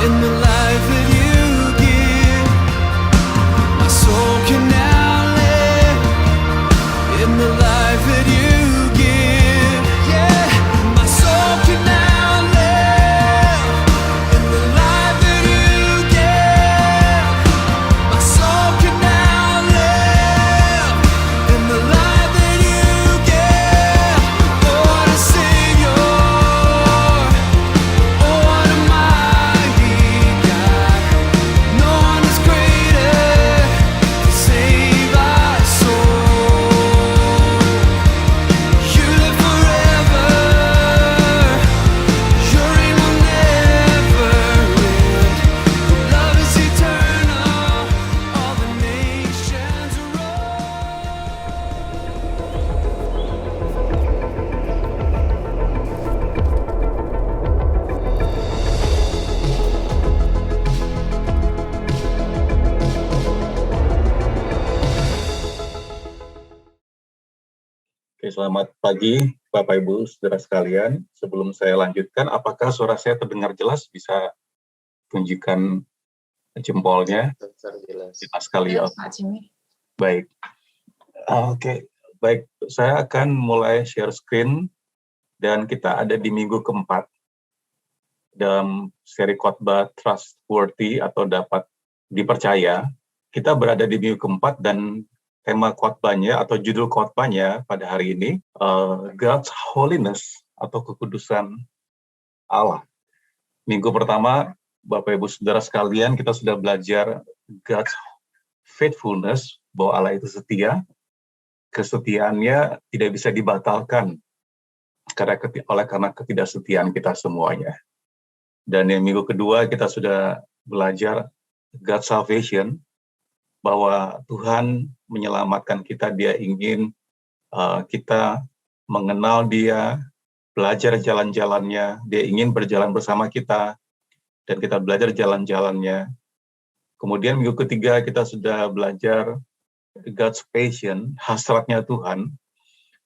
In the life that you give, my soul can now live. In the life that you give, yeah, my soul can now live. In the life that you give, my soul can now live. In the life that you give, oh, to sing your, oh, what a mighty God. No one is greater to save our soul. You live forever, your reign will never end. Your love is eternal, all the nations Oke, selamat pagi Bapak Ibu saudara sekalian. Sebelum saya lanjutkan, apakah suara saya terdengar jelas? Bisa tunjukkan jempolnya. Jelas. Kita sekali. Jelas, Pak Jimmy. Baik. Oke, baik. Saya akan mulai share screen dan kita ada di minggu keempat dalam seri khotbah Trustworthy atau dapat dipercaya. Kita berada di minggu keempat dan tema khotbahnya atau judul khotbahnya pada hari ini God's Holiness atau kekudusan Allah. Minggu pertama, Bapak Ibu Saudara sekalian, kita sudah belajar God's faithfulness, bahwa Allah itu setia. Kesetiaannya tidak bisa dibatalkan karena ketidaksetiaan kita semuanya. Dan yang minggu kedua kita sudah belajar God's salvation, bahwa Tuhan menyelamatkan kita, Dia ingin kita mengenal Dia, belajar jalan-jalannya, Dia ingin berjalan bersama kita, dan kita belajar jalan-jalannya. Kemudian minggu ketiga kita sudah belajar God's passion, hasratnya Tuhan,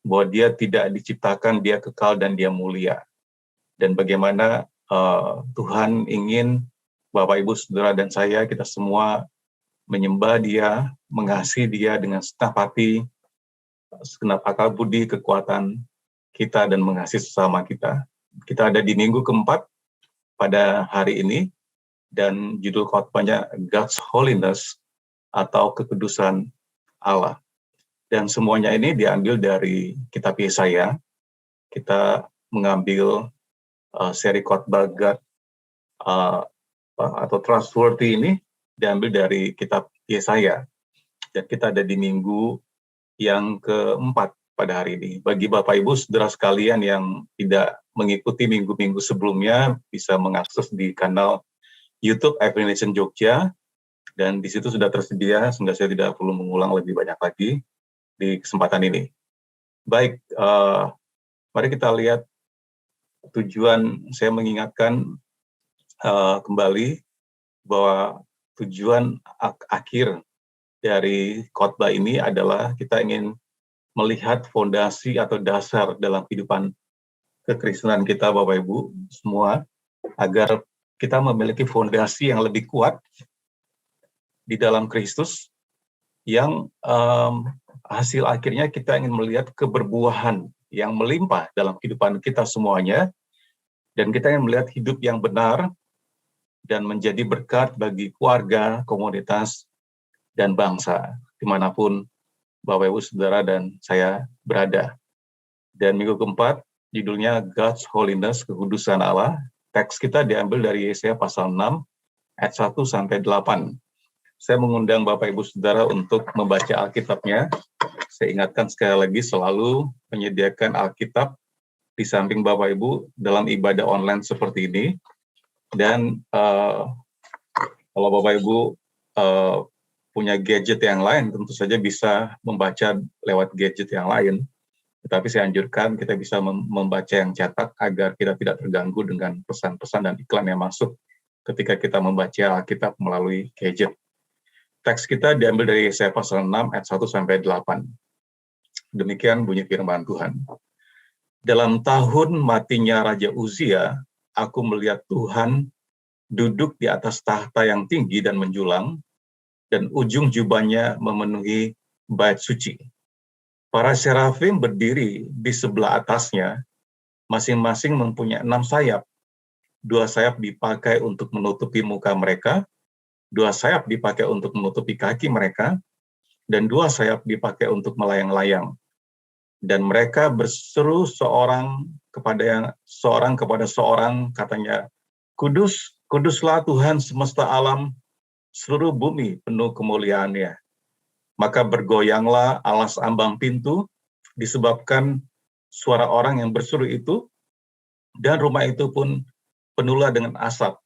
bahwa Dia tidak diciptakan, Dia kekal dan Dia mulia. Dan bagaimana Tuhan ingin Bapak, Ibu, Saudara, dan saya, kita semua menyembah Dia, mengasihi Dia dengan segenap hati, segenap akal budi, kekuatan kita, dan mengasihi sesama kita. Kita ada di minggu keempat pada hari ini, dan judul khotbahnya God's Holiness atau kekudusan Allah. Dan semuanya ini diambil dari kitab Yesaya. Kita mengambil seri khotbah God atau Trustworthy ini diambil dari kitab Yesaya. Dan kita ada di minggu yang keempat pada hari ini. Bagi Bapak Ibu Saudara sekalian yang tidak mengikuti minggu-minggu sebelumnya, bisa mengakses di kanal YouTube Every Nation Jogja, dan di situ sudah tersedia, sehingga saya tidak perlu mengulang lebih banyak lagi di kesempatan ini. Baik, mari kita lihat tujuan. Saya mengingatkan kembali bahwa tujuan akhir dari khotbah ini adalah kita ingin melihat fondasi atau dasar dalam kehidupan kekristenan kita, Bapak Ibu semua, agar kita memiliki fondasi yang lebih kuat di dalam Kristus, yang hasil akhirnya kita ingin melihat keberbuahan yang melimpah dalam kehidupan kita semuanya, dan kita ingin melihat hidup yang benar dan menjadi berkat bagi keluarga, komunitas, dan bangsa, dimanapun Bapak, Ibu, Saudara, dan saya berada. Dan minggu keempat, judulnya God's Holiness, kekudusan Allah. Teks kita diambil dari Yesaya pasal 6, ayat 1-8. Saya mengundang Bapak, Ibu, Saudara untuk membaca Alkitabnya. Saya ingatkan sekali lagi, selalu menyediakan Alkitab di samping Bapak, Ibu dalam ibadah online seperti ini. Dan kalau Bapak Ibu punya gadget yang lain, tentu saja bisa membaca lewat gadget yang lain. Tetapi saya anjurkan kita bisa membaca yang cetak agar kita tidak terganggu dengan pesan-pesan dan iklan yang masuk ketika kita membaca Alkitab melalui gadget. Teks kita diambil dari Yesaya pasal 6 ayat 1-8. Demikian bunyi firman Tuhan. Dalam tahun matinya Raja Uzia, aku melihat Tuhan duduk di atas tahta yang tinggi dan menjulang, dan ujung jubahnya memenuhi bait suci. Para serafim berdiri di sebelah atasnya, masing-masing mempunyai 6 sayap. 2 sayap dipakai untuk menutupi muka mereka, 2 sayap dipakai untuk menutupi kaki mereka, dan 2 sayap dipakai untuk melayang-layang. Dan mereka berseru seorang kepada seorang, katanya, Kudus, kuduslah Tuhan semesta alam, seluruh bumi penuh kemuliaan-Nya. Maka bergoyanglah alas ambang pintu, disebabkan suara orang yang berseru itu, dan rumah itu pun penuhlah dengan asap.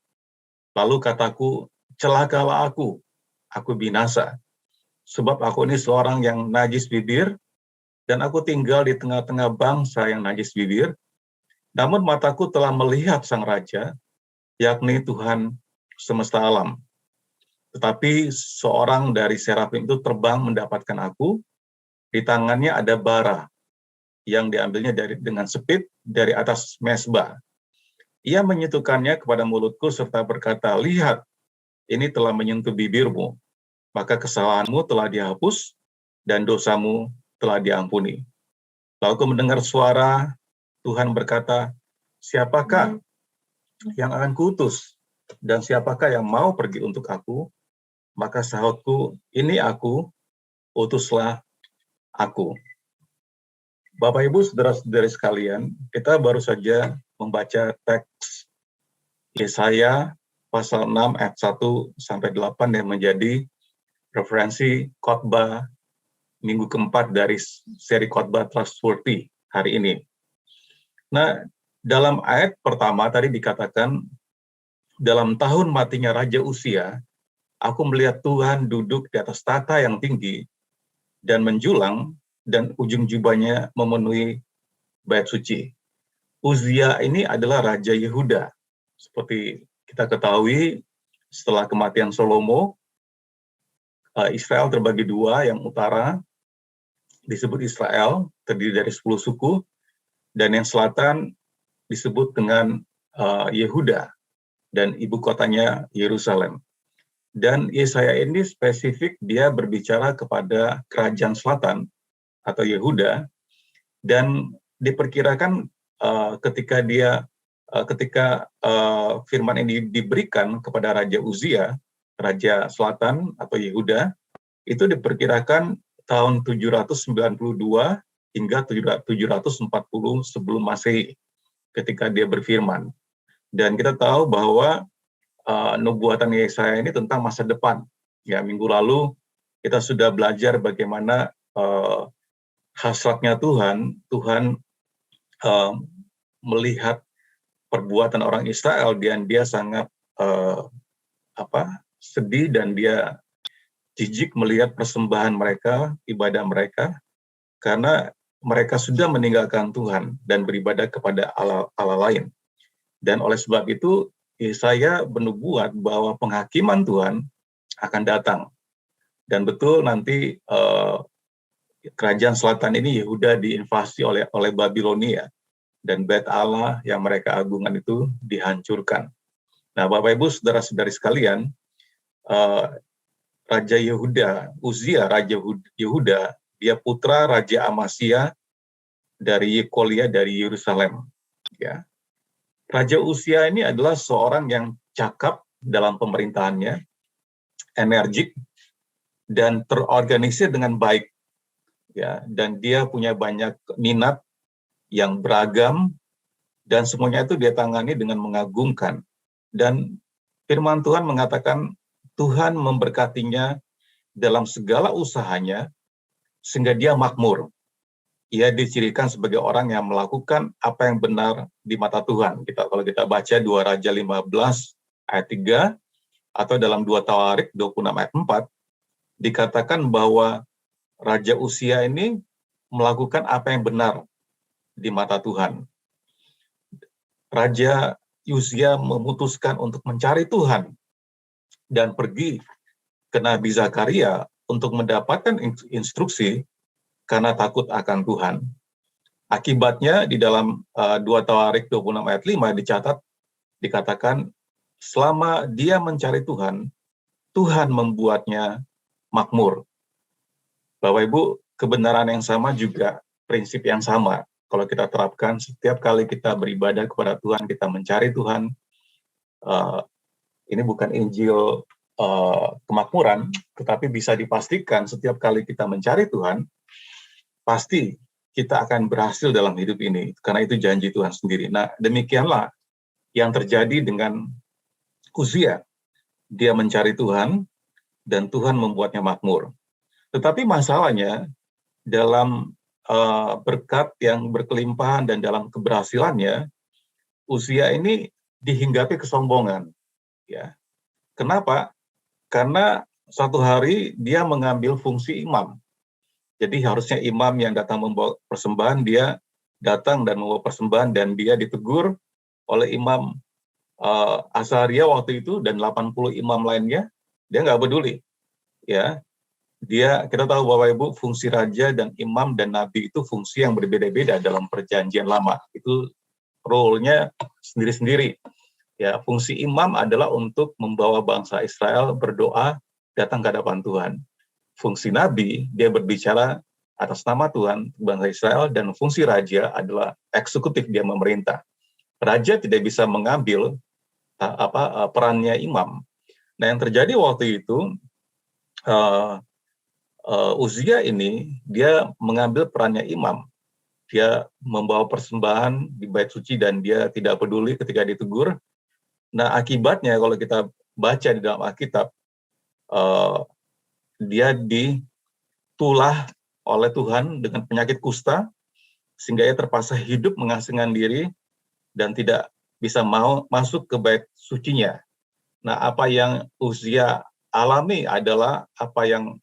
Lalu kataku, celakalah aku binasa, sebab aku ini seorang yang najis bibir, dan aku tinggal di tengah-tengah bangsa yang najis bibir. Namun mataku telah melihat Sang Raja, yakni Tuhan semesta alam. Tetapi seorang dari serafim itu terbang mendapatkan aku, di tangannya ada bara yang diambilnya dengan sepit dari atas mezbah. Ia menyentuhkannya kepada mulutku serta berkata, lihat, ini telah menyentuh bibirmu, maka kesalahanmu telah dihapus dan dosamu telah diampuni. Lalu aku mendengar suara Tuhan berkata, siapakah yang akan kuutus dan siapakah yang mau pergi untuk aku? Maka sahutku, ini aku, utuslah aku. Bapak Ibu, saudara-saudari sekalian, kita baru saja membaca teks Yesaya pasal 6 ayat 1 sampai 8 yang menjadi referensi khotbah minggu keempat dari seri khotbah Trustworthy hari ini. Nah, dalam ayat pertama tadi dikatakan, dalam tahun matinya Raja Uzia, aku melihat Tuhan duduk di atas tahta yang tinggi dan menjulang, dan ujung jubahnya memenuhi bait suci. Uzia ini adalah Raja Yehuda. Seperti kita ketahui, setelah kematian Salomo, Israel terbagi 2, yang utara disebut Israel, terdiri dari 10 suku, dan yang selatan disebut dengan Yehuda, dan ibu kotanya Yerusalem. Dan Yesaya ini spesifik, dia berbicara kepada kerajaan selatan atau Yehuda, dan diperkirakan ketika firman ini diberikan kepada Raja Uzia, Raja Selatan atau Yehuda, itu diperkirakan tahun 792 hingga 740 sebelum Masehi ketika dia berfirman. Dan kita tahu bahwa nubuatan Yesaya ini tentang masa depan. Ya, minggu lalu kita sudah belajar bagaimana hasratnya Tuhan melihat perbuatan orang Israel, dan dia sangat sedih, dan dia jijik melihat persembahan mereka, ibadah mereka, karena mereka sudah meninggalkan Tuhan dan beribadah kepada Allah lain. Dan oleh sebab itu Yesaya bernubuat bahwa penghakiman Tuhan akan datang. Dan betul nanti kerajaan selatan ini, Yehuda, diinvasi oleh Babilonia, dan bait Allah yang mereka agungkan itu dihancurkan. Nah, Bapak Ibu, saudara-saudari sekalian, Raja Yehuda, Uzia, Raja Yehuda, dia putra Raja Amasya dari Yekolia dari Yerusalem. Ya. Raja Uzia ini adalah seorang yang cakap dalam pemerintahannya, energik, dan terorganisir dengan baik. Ya, dan dia punya banyak minat yang beragam, dan semuanya itu dia tangani dengan mengagumkan. Dan firman Tuhan mengatakan Tuhan memberkatinya dalam segala usahanya sehingga dia makmur. Ia dicirikan sebagai orang yang melakukan apa yang benar di mata Tuhan. Kalau kita baca 2 Raja 15 ayat 3 atau dalam 2 Tawarik 26 ayat 4, dikatakan bahwa Raja Uzia ini melakukan apa yang benar di mata Tuhan. Raja Uzia memutuskan untuk mencari Tuhan dan pergi ke Nabi Zakaria untuk mendapatkan instruksi karena takut akan Tuhan. Akibatnya di dalam 2 Tawarik 26 ayat 5 dikatakan selama dia mencari Tuhan, Tuhan membuatnya makmur. Bapak Ibu, kebenaran yang sama juga prinsip yang sama. Kalau kita terapkan setiap kali kita beribadah kepada Tuhan, kita mencari Tuhan, ini bukan Injil kemakmuran, tetapi bisa dipastikan setiap kali kita mencari Tuhan, pasti kita akan berhasil dalam hidup ini, karena itu janji Tuhan sendiri. Nah, demikianlah yang terjadi dengan Uzia. Dia mencari Tuhan, dan Tuhan membuatnya makmur. Tetapi masalahnya, dalam berkat yang berkelimpahan dan dalam keberhasilannya, Uzia ini dihinggapi kesombongan. Ya. Kenapa? Karena suatu hari dia mengambil fungsi imam. Jadi harusnya imam yang datang membawa persembahan, dia datang dan membawa persembahan, dan dia ditegur oleh imam Azaria waktu itu dan 80 imam lainnya. Dia nggak peduli. Ya, kita tahu Bapak Ibu, fungsi raja dan imam dan nabi itu fungsi yang berbeda-beda dalam perjanjian lama. Itu role-nya sendiri-sendiri. Ya, fungsi imam adalah untuk membawa bangsa Israel berdoa datang ke hadapan Tuhan. Fungsi nabi, dia berbicara atas nama Tuhan bangsa Israel, dan fungsi raja adalah eksekutif, dia memerintah. Raja tidak bisa mengambil perannya imam. Nah, yang terjadi waktu itu, Uzia ini dia mengambil perannya imam. Dia membawa persembahan di bait suci dan dia tidak peduli ketika ditegur. Nah, akibatnya kalau kita baca di dalam Alkitab, dia ditulah oleh Tuhan dengan penyakit kusta, sehingga ia terpaksa hidup mengasingkan diri dan tidak bisa mau masuk ke bait sucinya. Nah, apa yang Uzia alami adalah apa yang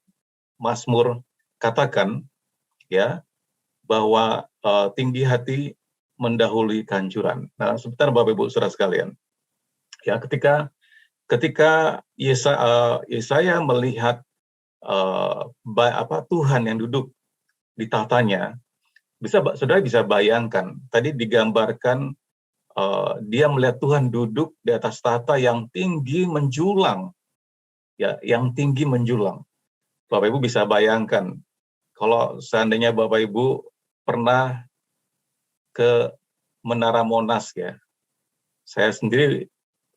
Mazmur katakan, ya, bahwa tinggi hati mendahului kehancuran. Nah, sebentar Bapak Ibu Saudara sekalian, ya, ketika Yesaya melihat Tuhan yang duduk di tahtanya, saudara bisa bayangkan, tadi digambarkan dia melihat Tuhan duduk di atas tahta yang tinggi menjulang, ya, yang tinggi menjulang. Bapak Ibu bisa bayangkan, kalau seandainya Bapak Ibu pernah ke Menara Monas, ya, saya sendiri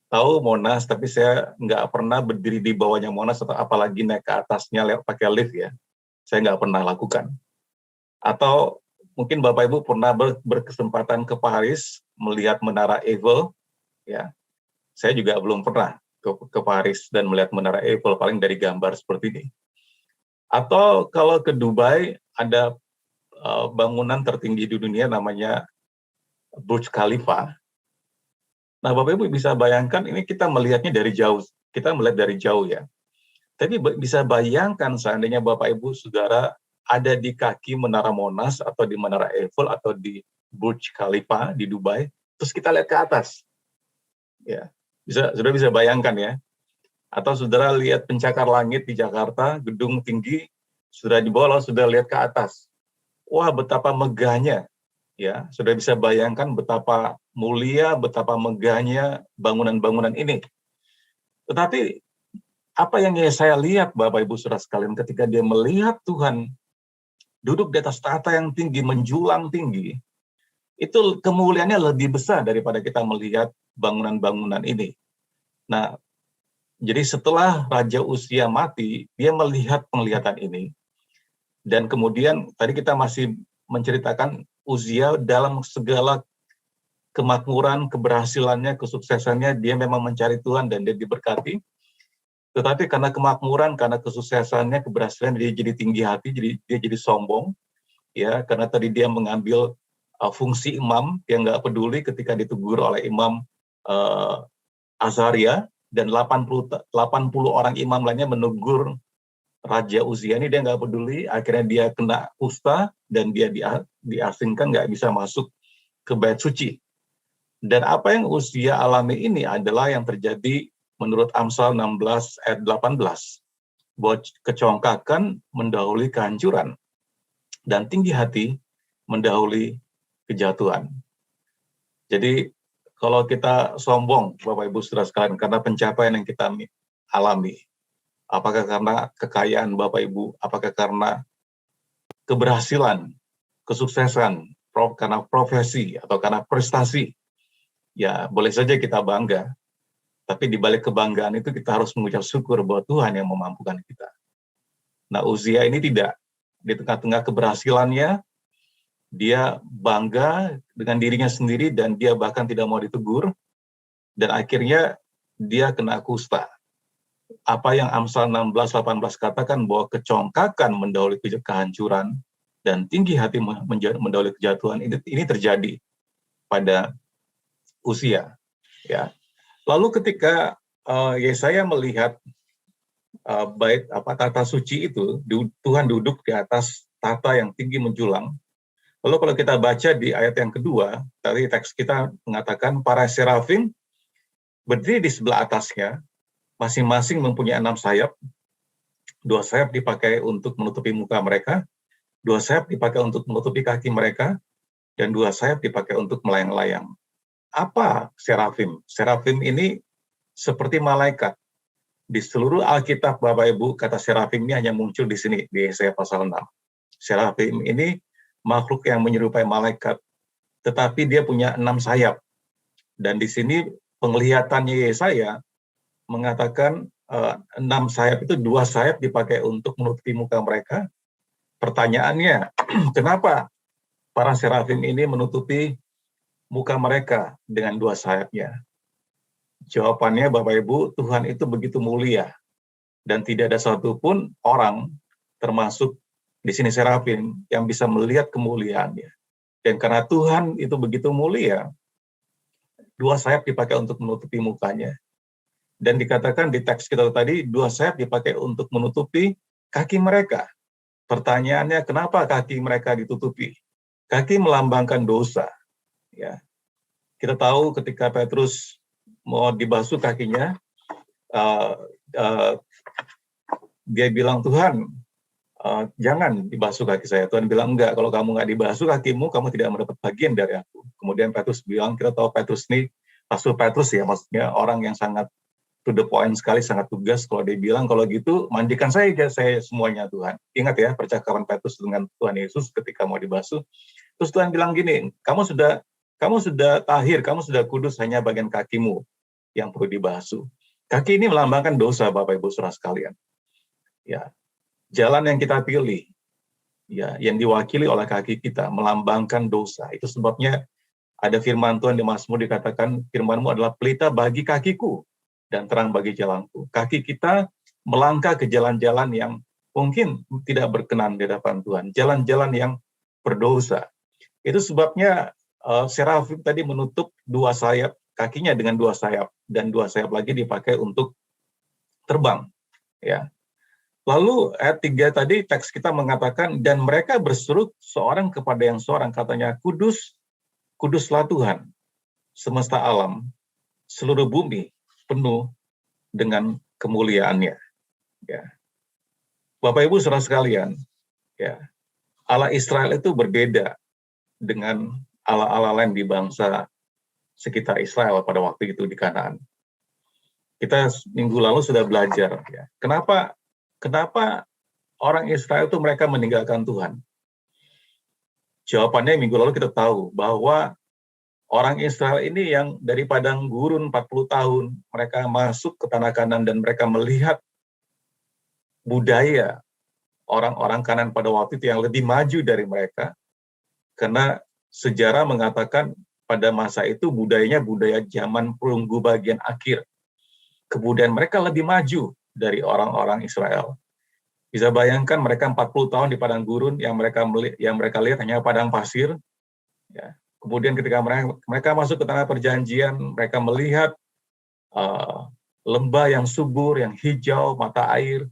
tahu Monas, tapi saya nggak pernah berdiri di bawahnya Monas, atau apalagi naik ke atasnya lewat pakai lift, ya. Saya nggak pernah lakukan. Atau mungkin Bapak Ibu pernah berkesempatan ke Paris melihat Menara Eiffel, ya. Saya juga belum pernah ke Paris dan melihat Menara Eiffel, paling dari gambar seperti ini. Atau kalau ke Dubai, ada bangunan tertinggi di dunia namanya Burj Khalifa. Nah, Bapak Ibu bisa bayangkan, ini kita melihatnya dari jauh, ya. Tapi bisa bayangkan seandainya Bapak Ibu Saudara ada di kaki Menara Monas atau di Menara Eiffel atau di Burj Khalifa di Dubai, terus kita lihat ke atas. Ya, Saudara bisa bayangkan, ya. Atau saudara lihat pencakar langit di Jakarta, gedung tinggi, sudah di bawah, sudah lihat ke atas. Wah, betapa megahnya, ya. Sudah bisa bayangkan betapa mulia, betapa megahnya bangunan-bangunan ini. Tetapi apa yang saya lihat, Bapak Ibu Saudara sekalian, ketika dia melihat Tuhan duduk di atas tahta yang tinggi, menjulang tinggi, itu kemuliaannya lebih besar daripada kita melihat bangunan-bangunan ini. Nah, jadi setelah Raja Uzia mati, dia melihat penglihatan ini. Dan kemudian tadi kita masih menceritakan Uzia dalam segala kemakmuran, keberhasilannya, kesuksesannya, dia memang mencari Tuhan dan dia diberkati. Tetapi karena kemakmuran, karena kesuksesannya, keberhasilan, dia jadi tinggi hati, dia jadi sombong. Ya, karena tadi dia mengambil fungsi imam yang nggak peduli ketika ditegur oleh imam Azaria, dan 80 orang imam lainnya menegur Raja Uzia ini, dia nggak peduli, akhirnya dia kena kusta dan dia diasingkan, nggak bisa masuk ke bait suci. Dan apa yang Uzia alami ini adalah yang terjadi menurut Amsal 16 ayat 18, bahwa kecongkakan mendahului kehancuran dan tinggi hati mendahului kejatuhan. Jadi Kalau kita sombong, Bapak Ibu Saudara sekalian, karena pencapaian yang kita alami, apakah karena kekayaan Bapak Ibu, apakah karena keberhasilan, kesuksesan, karena profesi atau karena prestasi, ya boleh saja kita bangga. Tapi di balik kebanggaan itu kita harus mengucap syukur bahwa Tuhan yang memampukan kita. Nah, Uzia ini tidak. Di tengah-tengah keberhasilannya, dia bangga dengan dirinya sendiri dan dia bahkan tidak mau ditegur. Dan akhirnya dia kena kusta. Apa yang Amsal 16:18 katakan bahwa kecongkakan mendahului kehancuran dan tinggi hati mendahului kejatuhan, ini terjadi pada Uzia. Ya. Lalu ketika Yesaya melihat bait tata suci itu, Tuhan duduk di atas tata yang tinggi menjulang. Lalu kalau kita baca di ayat yang kedua, tadi teks kita mengatakan para serafim berdiri di sebelah atasnya, masing-masing mempunyai 6 sayap. 2 sayap dipakai untuk menutupi muka mereka, 2 sayap dipakai untuk menutupi kaki mereka, dan 2 sayap dipakai untuk melayang-layang. Apa serafim? Serafim ini seperti malaikat. Di seluruh Alkitab, Bapak Ibu, kata serafim ini hanya muncul di sini, di Yesaya pasal 6. Serafim ini makhluk yang menyerupai malaikat, tetapi dia punya 6 sayap. Dan di sini penglihatannya Yesaya mengatakan 6 sayap itu 2 sayap dipakai untuk menutupi muka mereka. Pertanyaannya, kenapa para serafim ini menutupi muka mereka dengan 2 sayapnya? Jawabannya, Bapak Ibu, Tuhan itu begitu mulia dan tidak ada satupun orang, termasuk di sini serafim, yang bisa melihat kemuliaannya. Dan karena Tuhan itu begitu mulia, 2 sayap dipakai untuk menutupi mukanya. Dan dikatakan di teks kita tadi, 2 sayap dipakai untuk menutupi kaki mereka. Pertanyaannya, kenapa kaki mereka ditutupi? Kaki melambangkan dosa. Ya. Kita tahu ketika Petrus mau dibasuh kakinya, dia bilang, Tuhan, jangan dibasuh kaki saya. Tuhan bilang, enggak, kalau kamu nggak dibasuh kakimu, kamu tidak mendapat bagian dari aku. Kemudian Petrus bilang, kita tahu Petrus ini, Rasul Petrus ya, maksudnya orang yang sangat to the point sekali, sangat tugas. Kalau dia bilang, kalau gitu, mandikan saya semuanya Tuhan. Ingat ya, percakapan Petrus dengan Tuhan Yesus ketika mau dibasuh. Terus Tuhan bilang gini, kamu sudah tahir, kamu sudah kudus, hanya bagian kakimu yang perlu dibasuh. Kaki ini melambangkan dosa, Bapak Ibu Saudara sekalian. Ya, jalan yang kita pilih, ya, yang diwakili oleh kaki kita, melambangkan dosa. Itu sebabnya ada firman Tuhan di Mazmur dikatakan, firman-Mu adalah pelita bagi kakiku dan terang bagi jalanku. Kaki kita melangkah ke jalan-jalan yang mungkin tidak berkenan di hadapan Tuhan, jalan-jalan yang berdosa. Itu sebabnya serafim tadi menutup 2 sayap, kakinya dengan 2 sayap, dan 2 sayap lagi dipakai untuk terbang. Ya. Lalu ayat 3 tadi teks kita mengatakan, dan mereka berseru seorang kepada yang seorang, katanya, kudus, kuduslah Tuhan, semesta alam, seluruh bumi penuh dengan kemuliaannya. Ya. Bapak Ibu saudara sekalian, ya, Allah Israel itu berbeda dengan Allah-Allah lain di bangsa sekitar Israel pada waktu itu di Kanaan. Kita minggu lalu sudah belajar, ya. Kenapa orang Israel itu mereka meninggalkan Tuhan? Jawabannya minggu lalu kita tahu bahwa orang Israel ini yang dari padang gurun 40 tahun, mereka masuk ke tanah Kanaan dan mereka melihat budaya orang-orang Kanaan pada waktu itu yang lebih maju dari mereka, karena sejarah mengatakan pada masa itu budayanya budaya zaman perunggu bagian akhir. Kebudayaan mereka lebih maju dari orang-orang Israel. Bisa bayangkan mereka 40 tahun di padang gurun, yang mereka lihat hanya padang pasir. Ya. Kemudian ketika mereka masuk ke tanah perjanjian, mereka melihat lembah yang subur, yang hijau, mata air,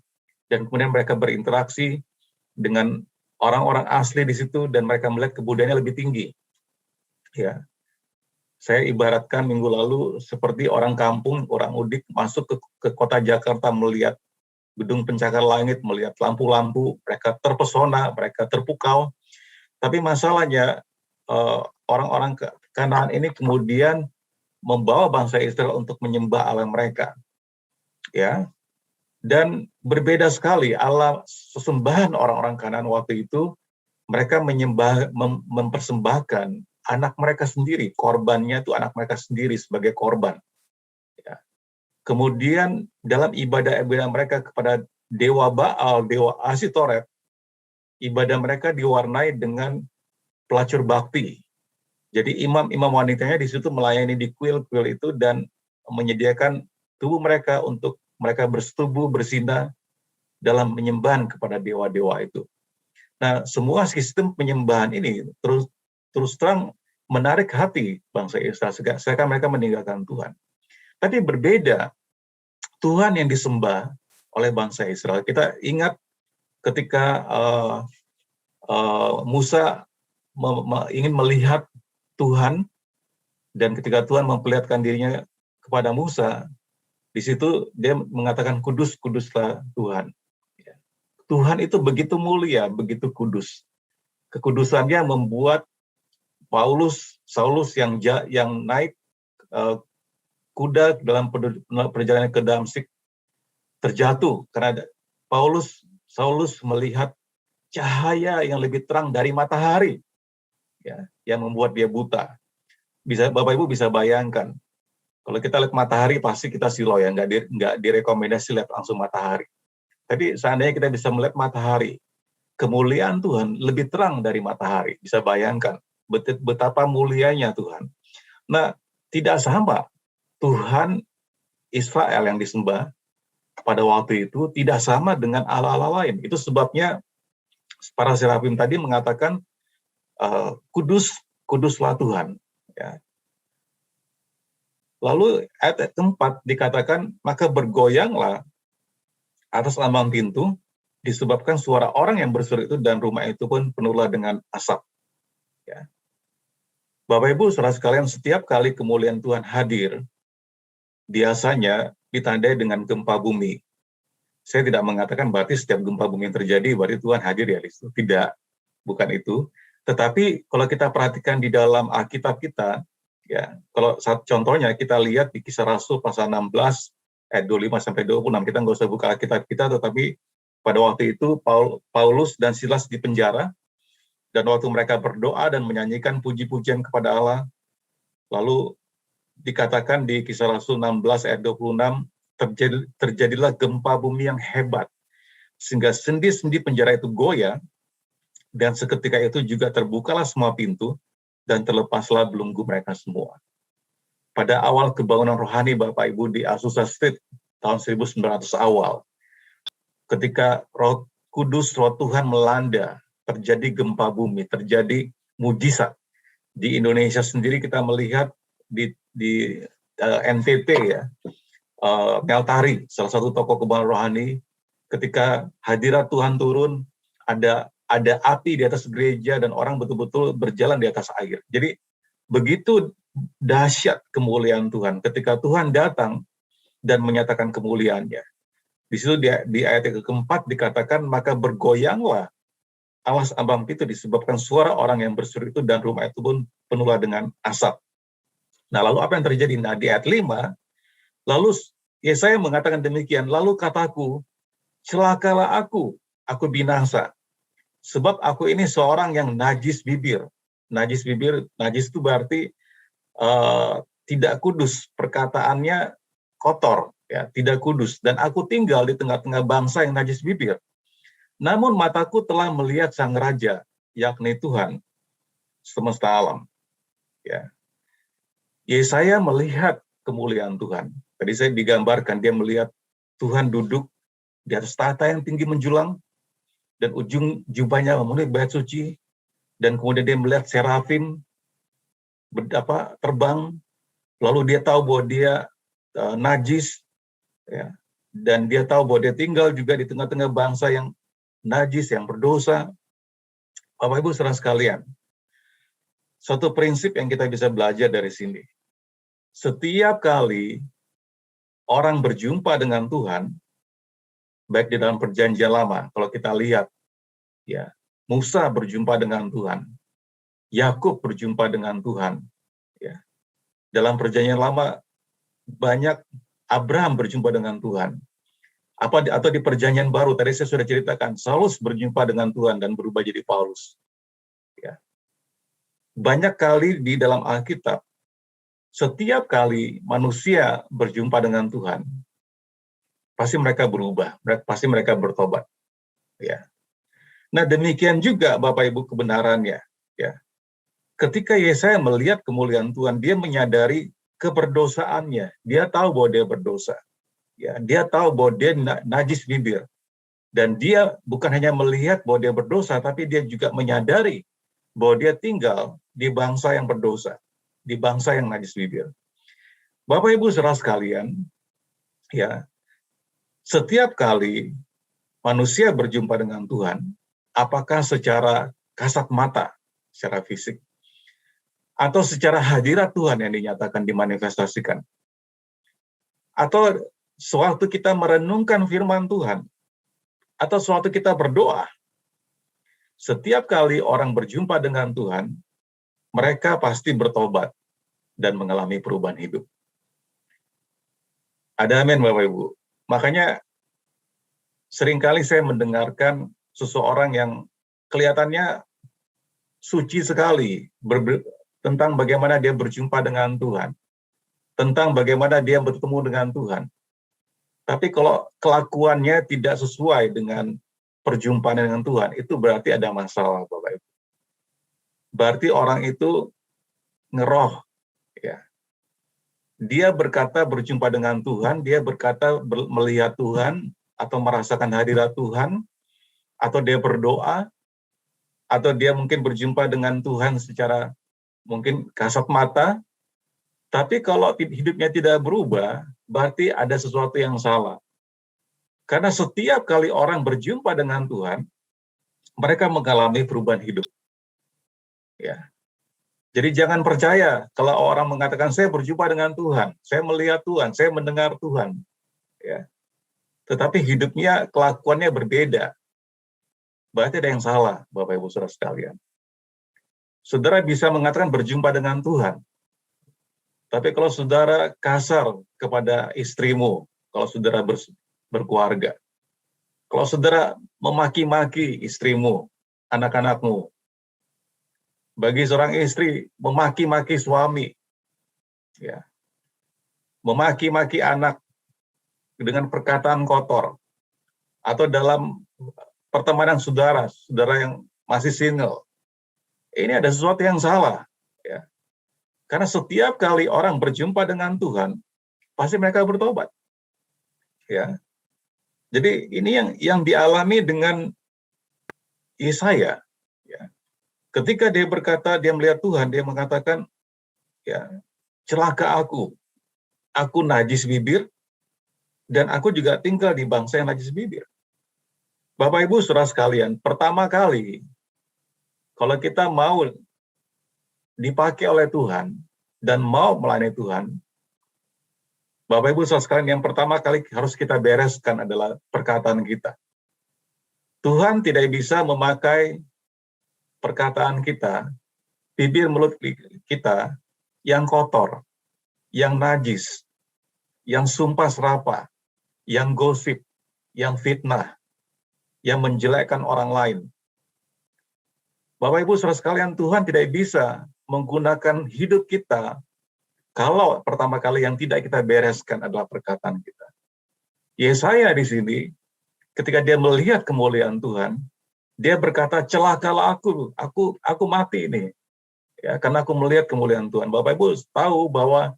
dan kemudian mereka berinteraksi dengan orang-orang asli di situ, dan mereka melihat kebudayaannya lebih tinggi. Ya. Saya ibaratkan minggu lalu seperti orang kampung, orang udik masuk ke kota Jakarta, melihat gedung pencakar langit, melihat lampu-lampu, mereka terpesona, mereka terpukau. Tapi masalahnya orang-orang Kanaan ini kemudian membawa bangsa Israel untuk menyembah Allah mereka, ya. Dan berbeda sekali Allah sesembahan orang-orang Kanaan waktu itu, mereka mempersembahkan anak mereka sendiri, korbannya itu anak mereka sendiri sebagai korban. Ya. Kemudian dalam ibadah-ibadah mereka kepada dewa Baal, dewa Asitoret, ibadah mereka diwarnai dengan pelacur bakti. Jadi imam-imam wanitanya di situ melayani di kuil-kuil itu dan menyediakan tubuh mereka untuk mereka bersetubuh, berzina dalam penyembahan kepada dewa-dewa itu. Nah, semua sistem penyembahan ini terus terang menarik hati bangsa Israel, seakan mereka meninggalkan Tuhan. Tapi berbeda, Tuhan yang disembah oleh bangsa Israel. Kita ingat ketika Musa ingin melihat Tuhan, dan ketika Tuhan memperlihatkan dirinya kepada Musa, di situ dia mengatakan kudus, kuduslah Tuhan. Tuhan itu begitu mulia, begitu kudus. Kekudusannya membuat Saulus yang naik kuda dalam perjalanan ke Damsyik terjatuh karena Saulus melihat cahaya yang lebih terang dari matahari, ya, yang membuat dia buta. Bapak Ibu bisa bayangkan, kalau kita lihat matahari pasti kita silau, ya, nggak direkomendasi lihat langsung matahari. Tapi seandainya kita bisa melihat matahari, kemuliaan Tuhan lebih terang dari matahari. Bisa bayangkan betapa mulianya Tuhan. Nah, tidak sama Tuhan Israel yang disembah pada waktu itu tidak sama dengan Allah-Allah lain. Itu sebabnya para serafim tadi mengatakan kudus, kuduslah Tuhan. Ya. Lalu ayat keempat dikatakan, maka bergoyanglah atas lambang pintu, disebabkan suara orang yang berseru itu, dan rumah itu pun penuhlah dengan asap. Ya. Bapak Ibu saudara sekalian, setiap kali kemuliaan Tuhan hadir, biasanya ditandai dengan gempa bumi. Saya tidak mengatakan berarti setiap gempa bumi yang terjadi berarti Tuhan hadir, ya, itu tidak, bukan itu. Tetapi kalau kita perhatikan di dalam Alkitab kita, ya, kalau contohnya kita lihat di Kisah Rasul pasal 16 ayat 25 sampai 26, kita nggak usah buka Alkitab kita, tetapi pada waktu itu Paulus dan Silas di penjara, dan waktu mereka berdoa dan menyanyikan puji-pujian kepada Allah, lalu dikatakan di Kisah Rasul 16 ayat 26, terjadilah gempa bumi yang hebat, sehingga sendi-sendi penjara itu goyah, dan seketika itu juga terbukalah semua pintu, dan terlepaslah belenggu mereka semua. Pada awal kebangunan rohani Bapak Ibu di Azusa Street tahun 1900 awal, ketika Roh Kudus, Roh Tuhan melanda, terjadi gempa bumi, terjadi mujizat. Di Indonesia sendiri kita melihat di NTT, ya, Meltari, salah satu tokoh kebangunan rohani, ketika hadirat Tuhan turun, ada api di atas gereja dan orang betul-betul berjalan di atas air. Jadi begitu dahsyat kemuliaan Tuhan ketika Tuhan datang dan menyatakan kemuliaannya. Di situ di ayat yang keempat dikatakan, maka bergoyanglah alas ambang pintu, disebabkan suara orang yang berseru itu, dan rumah itu pun penuhlah dengan asap. Nah, lalu apa yang terjadi? Nah, di ayat 5, lalu Yesaya mengatakan demikian, lalu kataku, celakalah aku binasa, sebab aku ini seorang yang najis bibir. Najis bibir, najis itu berarti tidak kudus, perkataannya kotor, ya, tidak kudus, dan aku tinggal di tengah-tengah bangsa yang najis bibir. Namun mataku telah melihat Sang Raja, yakni Tuhan semesta alam. Ya. Yesaya melihat kemuliaan Tuhan. Tadi saya digambarkan, dia melihat Tuhan duduk di atas tahta yang tinggi menjulang, dan ujung jubahnya memenuhi bait suci, dan kemudian dia melihat serafim terbang, lalu dia tahu bahwa dia najis, ya, dan dia tahu bahwa dia tinggal juga di tengah-tengah bangsa yang najis, yang berdosa. Bapak Ibu saudara sekalian, satu prinsip yang kita bisa belajar dari sini, setiap kali orang berjumpa dengan Tuhan, baik di dalam perjanjian lama, kalau kita lihat, ya, Musa berjumpa dengan Tuhan, Yakub berjumpa dengan Tuhan, ya. Dalam perjanjian lama banyak Abraham berjumpa dengan Tuhan. Atau di perjanjian baru tadi saya sudah ceritakan, Saulus berjumpa dengan Tuhan dan berubah jadi Paulus. Ya. Banyak kali di dalam Alkitab, setiap kali manusia berjumpa dengan Tuhan, pasti mereka berubah, pasti mereka bertobat. Ya. Nah, demikian juga Bapak Ibu kebenarannya. Ya. Ketika Yesaya melihat kemuliaan Tuhan, dia menyadari keberdosaannya. Dia tahu bahwa dia berdosa. Ya, dia tahu bahwa dia najis bibir. Dan dia bukan hanya melihat bahwa dia berdosa, tapi dia juga menyadari bahwa dia tinggal di bangsa yang berdosa, di bangsa yang najis bibir. Bapak Ibu saudara sekalian, ya, setiap kali manusia berjumpa dengan Tuhan, apakah secara kasat mata, secara fisik, atau secara hadirat Tuhan yang dinyatakan, dimanifestasikan, atau sewaktu kita merenungkan firman Tuhan, atau sewaktu kita berdoa, setiap kali orang berjumpa dengan Tuhan, mereka pasti bertobat dan mengalami perubahan hidup. Ada amin Bapak Ibu. Makanya seringkali saya mendengarkan seseorang yang kelihatannya suci sekali tentang bagaimana dia berjumpa dengan Tuhan, tentang bagaimana dia bertemu dengan Tuhan. Tapi kalau kelakuannya tidak sesuai dengan perjumpaan dengan Tuhan, itu berarti ada masalah, Bapak Ibu. Berarti orang itu ngeroh, ya. Dia berkata berjumpa dengan Tuhan, dia berkata melihat Tuhan, atau merasakan hadirat Tuhan, atau dia berdoa, atau dia mungkin berjumpa dengan Tuhan secara mungkin kasat mata, tapi kalau hidupnya tidak berubah, berarti ada sesuatu yang salah. Karena setiap kali orang berjumpa dengan Tuhan, mereka mengalami perubahan hidup. Ya. Jadi jangan percaya kalau orang mengatakan saya berjumpa dengan Tuhan, saya melihat Tuhan, saya mendengar Tuhan. Ya. Tetapi hidupnya, kelakuannya berbeda. Berarti ada yang salah, Bapak Ibu Saudara sekalian. Saudara bisa mengatakan berjumpa dengan Tuhan. Tapi kalau saudara kasar kepada istrimu, kalau saudara berkeluarga, kalau saudara memaki-maki istrimu, anak-anakmu, bagi seorang istri memaki-maki suami, ya, memaki-maki anak dengan perkataan kotor, atau dalam pertemanan saudara yang masih single, ini ada sesuatu yang salah, ya. Karena setiap kali orang berjumpa dengan Tuhan, pasti mereka bertobat, ya. Jadi ini yang dialami dengan Yesaya, ya. Ketika dia berkata, dia melihat Tuhan, dia mengatakan, ya, celaka aku najis bibir, dan aku juga tinggal di bangsa yang najis bibir. Bapak Ibu saudara sekalian, pertama kali, kalau kita mau dipakai oleh Tuhan, dan mau melayani Tuhan, Bapak Ibu saudara sekalian, yang pertama kali harus kita bereskan adalah perkataan kita. Tuhan tidak bisa memakai perkataan kita, bibir mulut kita yang kotor, yang najis, yang sumpah serapah, yang gosip, yang fitnah, yang menjelekkan orang lain. Bapak Ibu saudara sekalian, Tuhan tidak bisa menggunakan hidup kita kalau pertama kali yang tidak kita bereskan adalah perkataan kita. Yesaya di sini, ketika dia melihat kemuliaan Tuhan, dia berkata, celakalah aku mati ini. Ya, karena aku melihat kemuliaan Tuhan. Bapak Ibu tahu bahwa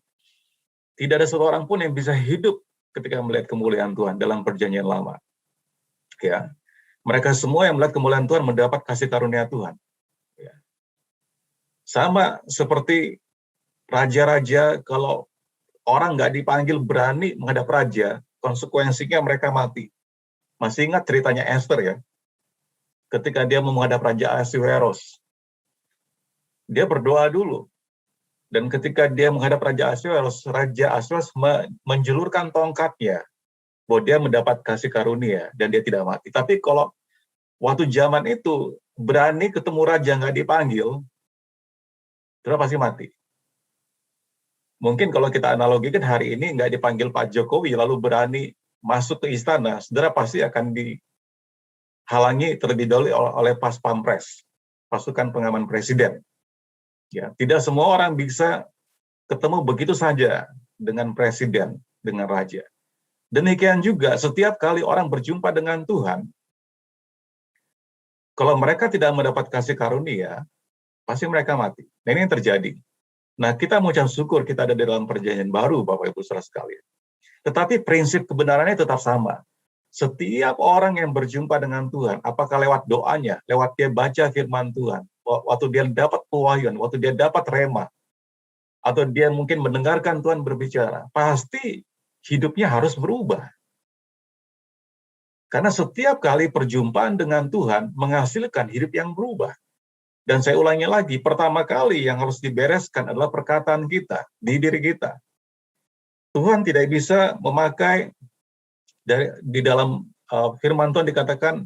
tidak ada seorang pun yang bisa hidup ketika melihat kemuliaan Tuhan dalam perjanjian lama. Ya. Mereka semua yang melihat kemuliaan Tuhan mendapat kasih karunia Tuhan. Ya. Sama seperti raja-raja, kalau orang nggak dipanggil berani menghadap raja, konsekuensinya mereka mati. Masih ingat ceritanya Esther ya? Ketika dia menghadap Raja Ahasuerus, dia berdoa dulu. Dan ketika dia menghadap Raja Ahasuerus menjulurkan tongkatnya, bahwa dia mendapat kasih karunia, dan dia tidak mati. Tapi kalau waktu zaman itu, berani ketemu raja nggak dipanggil, dia pasti mati. Mungkin kalau kita analogikan hari ini nggak dipanggil Pak Jokowi lalu berani masuk ke istana, saudara pasti akan dihalangi terlebih dahulu oleh Pas Pampres, pasukan pengaman presiden. Ya, tidak semua orang bisa ketemu begitu saja dengan presiden, dengan raja. Demikian juga setiap kali orang berjumpa dengan Tuhan, kalau mereka tidak mendapat kasih karunia, pasti mereka mati. Nah, ini yang terjadi. Nah, kita mengucap syukur kita ada di dalam perjanjian baru, Bapak Ibu Saudara sekalian. Tetapi prinsip kebenarannya tetap sama. Setiap orang yang berjumpa dengan Tuhan, apakah lewat doanya, lewat dia baca firman Tuhan, waktu dia dapat pewahyuan, waktu dia dapat rema, atau dia mungkin mendengarkan Tuhan berbicara, pasti hidupnya harus berubah. Karena setiap kali perjumpaan dengan Tuhan menghasilkan hidup yang berubah. Dan saya ulangi lagi, pertama kali yang harus dibereskan adalah perkataan kita, di diri kita. Tuhan tidak bisa memakai, di dalam firman Tuhan dikatakan,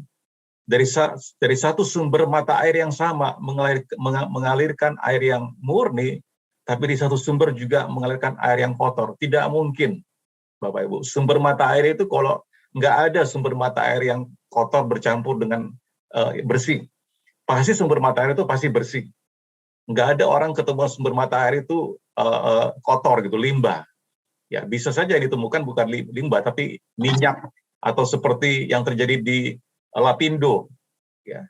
dari satu sumber mata air yang sama mengalirkan air yang murni, tapi di satu sumber juga mengalirkan air yang kotor. Tidak mungkin, Bapak Ibu. Sumber mata air itu kalau nggak ada sumber mata air yang kotor bercampur dengan bersih. Pasti sumber mata air itu pasti bersih. Nggak ada orang ketemu sumber mata air itu kotor gitu, limbah. Ya, bisa saja yang ditemukan bukan limbah, tapi minyak atau seperti yang terjadi di Lapindo. Ya.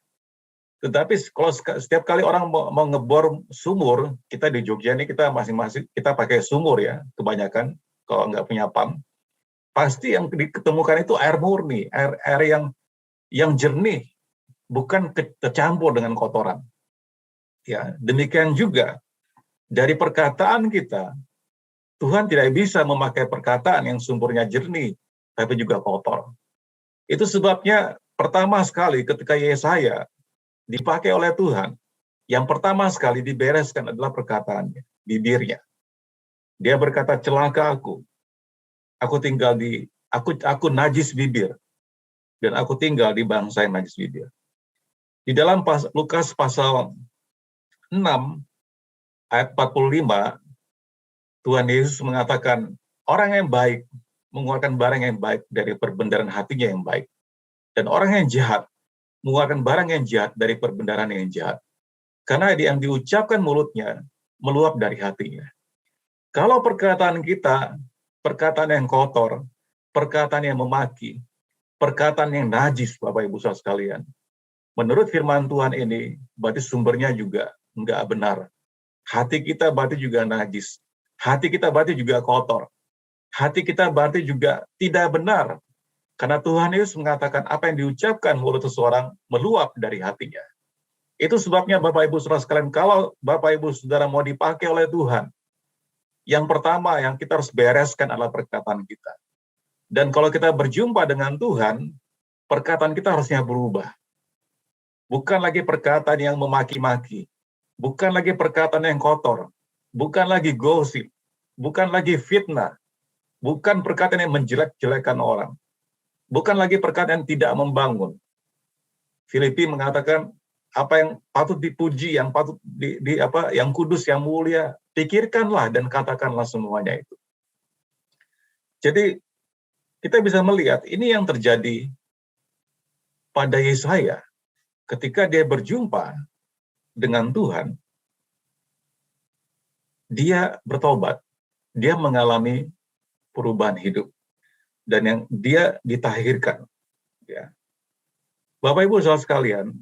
Tetapi kalau setiap kali orang mau ngebor sumur, kita di Jogja ini kita masing-masing kita pakai sumur ya, kebanyakan kalau nggak punya pump, pasti yang diketemukan itu air murni, air yang jernih, bukan tercampur dengan kotoran. Ya, demikian juga dari perkataan kita, Tuhan tidak bisa memakai perkataan yang sumbernya jernih, tapi juga kotor. Itu sebabnya pertama sekali ketika Yesaya dipakai oleh Tuhan, yang pertama sekali dibereskan adalah perkataannya, bibirnya. Dia berkata, celaka aku tinggal aku najis bibir, dan aku tinggal di bangsa yang najis bibir. Di dalam Lukas pasal 6 ayat 45, Tuhan Yesus mengatakan, orang yang baik mengeluarkan barang yang baik dari perbendaharaan hatinya yang baik. Dan orang yang jahat mengeluarkan barang yang jahat dari perbendaharaan yang jahat. Karena yang diucapkan mulutnya meluap dari hatinya. Kalau perkataan kita, perkataan yang kotor, perkataan yang memaki, perkataan yang najis, Bapak Ibu Saudara sekalian, menurut firman Tuhan ini, berarti sumbernya juga enggak benar. Hati kita berarti juga najis. Hati kita berarti juga kotor. Hati kita berarti juga tidak benar. Karena Tuhan Yesus mengatakan apa yang diucapkan mulut seseorang meluap dari hatinya. Itu sebabnya Bapak Ibu Saudara sekalian, kalau Bapak Ibu Saudara mau dipakai oleh Tuhan, yang pertama yang kita harus bereskan adalah perkataan kita. Dan kalau kita berjumpa dengan Tuhan, perkataan kita harusnya berubah. Bukan lagi perkataan yang memaki-maki, bukan lagi perkataan yang kotor, bukan lagi gosip, bukan lagi fitnah, bukan perkataan yang menjelek-jelekan orang, bukan lagi perkataan yang tidak membangun. Filipi mengatakan apa yang patut dipuji, yang patut yang kudus, yang mulia, pikirkanlah dan katakanlah semuanya itu. Jadi kita bisa melihat ini yang terjadi pada Yesaya ketika dia berjumpa dengan Tuhan. Dia bertobat, dia mengalami perubahan hidup, dan yang dia ditahirkan. Ya. Bapak Ibu Saudara sekalian,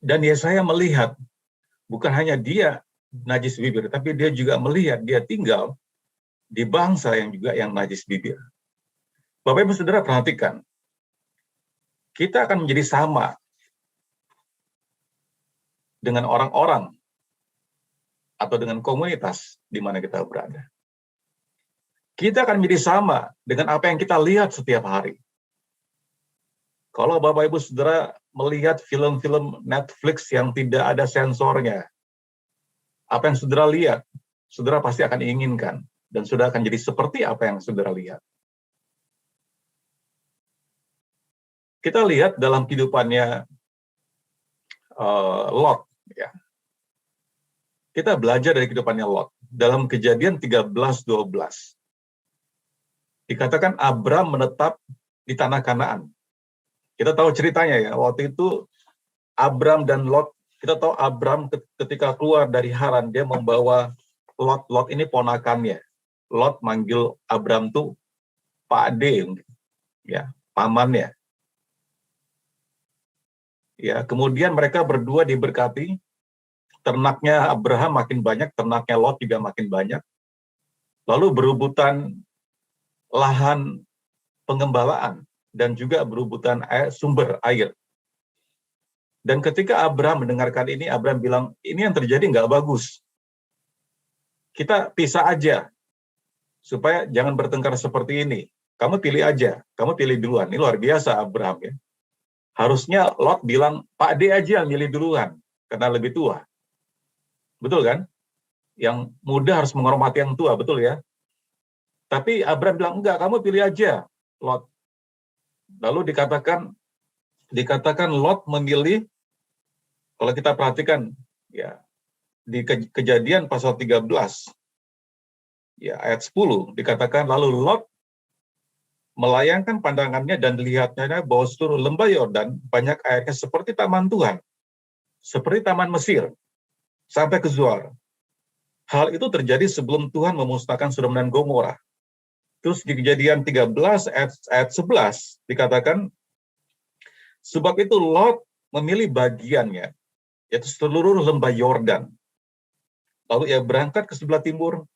dan Yesaya melihat bukan hanya dia najis bibir, tapi dia juga melihat dia tinggal di bangsa yang juga yang najis bibir. Bapak Ibu Saudara perhatikan, kita akan menjadi sama dengan orang-orang atau dengan komunitas di mana kita berada. Kita akan menjadi sama dengan apa yang kita lihat setiap hari. Kalau Bapak Ibu Saudara melihat film-film Netflix yang tidak ada sensornya, apa yang Saudara lihat, Saudara pasti akan inginkan, dan Saudara akan jadi seperti apa yang Saudara lihat. Kita lihat dalam kehidupannya Lot, ya. Kita belajar dari kehidupannya Lot. dalam Kejadian 13:12. Dikatakan Abram menetap di tanah Kanaan. Kita tahu ceritanya ya, waktu itu Abram dan Lot, kita tahu Abram ketika keluar dari Haran, dia membawa Lot. Lot ini ponakannya. Lot manggil Abram tuh Pak D, ya, pamannya. Ya, kemudian mereka berdua diberkati, ternaknya Abraham makin banyak, ternaknya Lot juga makin banyak. Lalu berebutan lahan pengembalaan dan juga berebutan sumber air. Dan ketika Abraham mendengarkan ini, Abraham bilang, ini yang terjadi nggak bagus. Kita pisah aja, supaya jangan bertengkar seperti ini. Kamu pilih aja, kamu pilih duluan. Ini luar biasa Abraham ya. Harusnya Lot bilang, Pak D aja yang milih duluan, karena lebih tua. Betul kan? Yang muda harus menghormati yang tua, betul ya? Tapi Abraham bilang, enggak, kamu pilih aja, Lot. Lalu dikatakan Lot memilih, kalau kita perhatikan, ya, di Kejadian pasal 13, ya, ayat 10, dikatakan, lalu Lot melayangkan pandangannya dan dilihatnya bahwa seluruh lembah Yordan banyak airnya seperti taman Tuhan, seperti taman Mesir, sampai ke Zoar. Hal itu terjadi sebelum Tuhan memusnahkan Sodom dan Gomora. Terus di Kejadian 13 ayat 11 dikatakan, sebab itu Lot memilih bagiannya, yaitu seluruh lembah Yordan. Lalu ia berangkat ke sebelah timur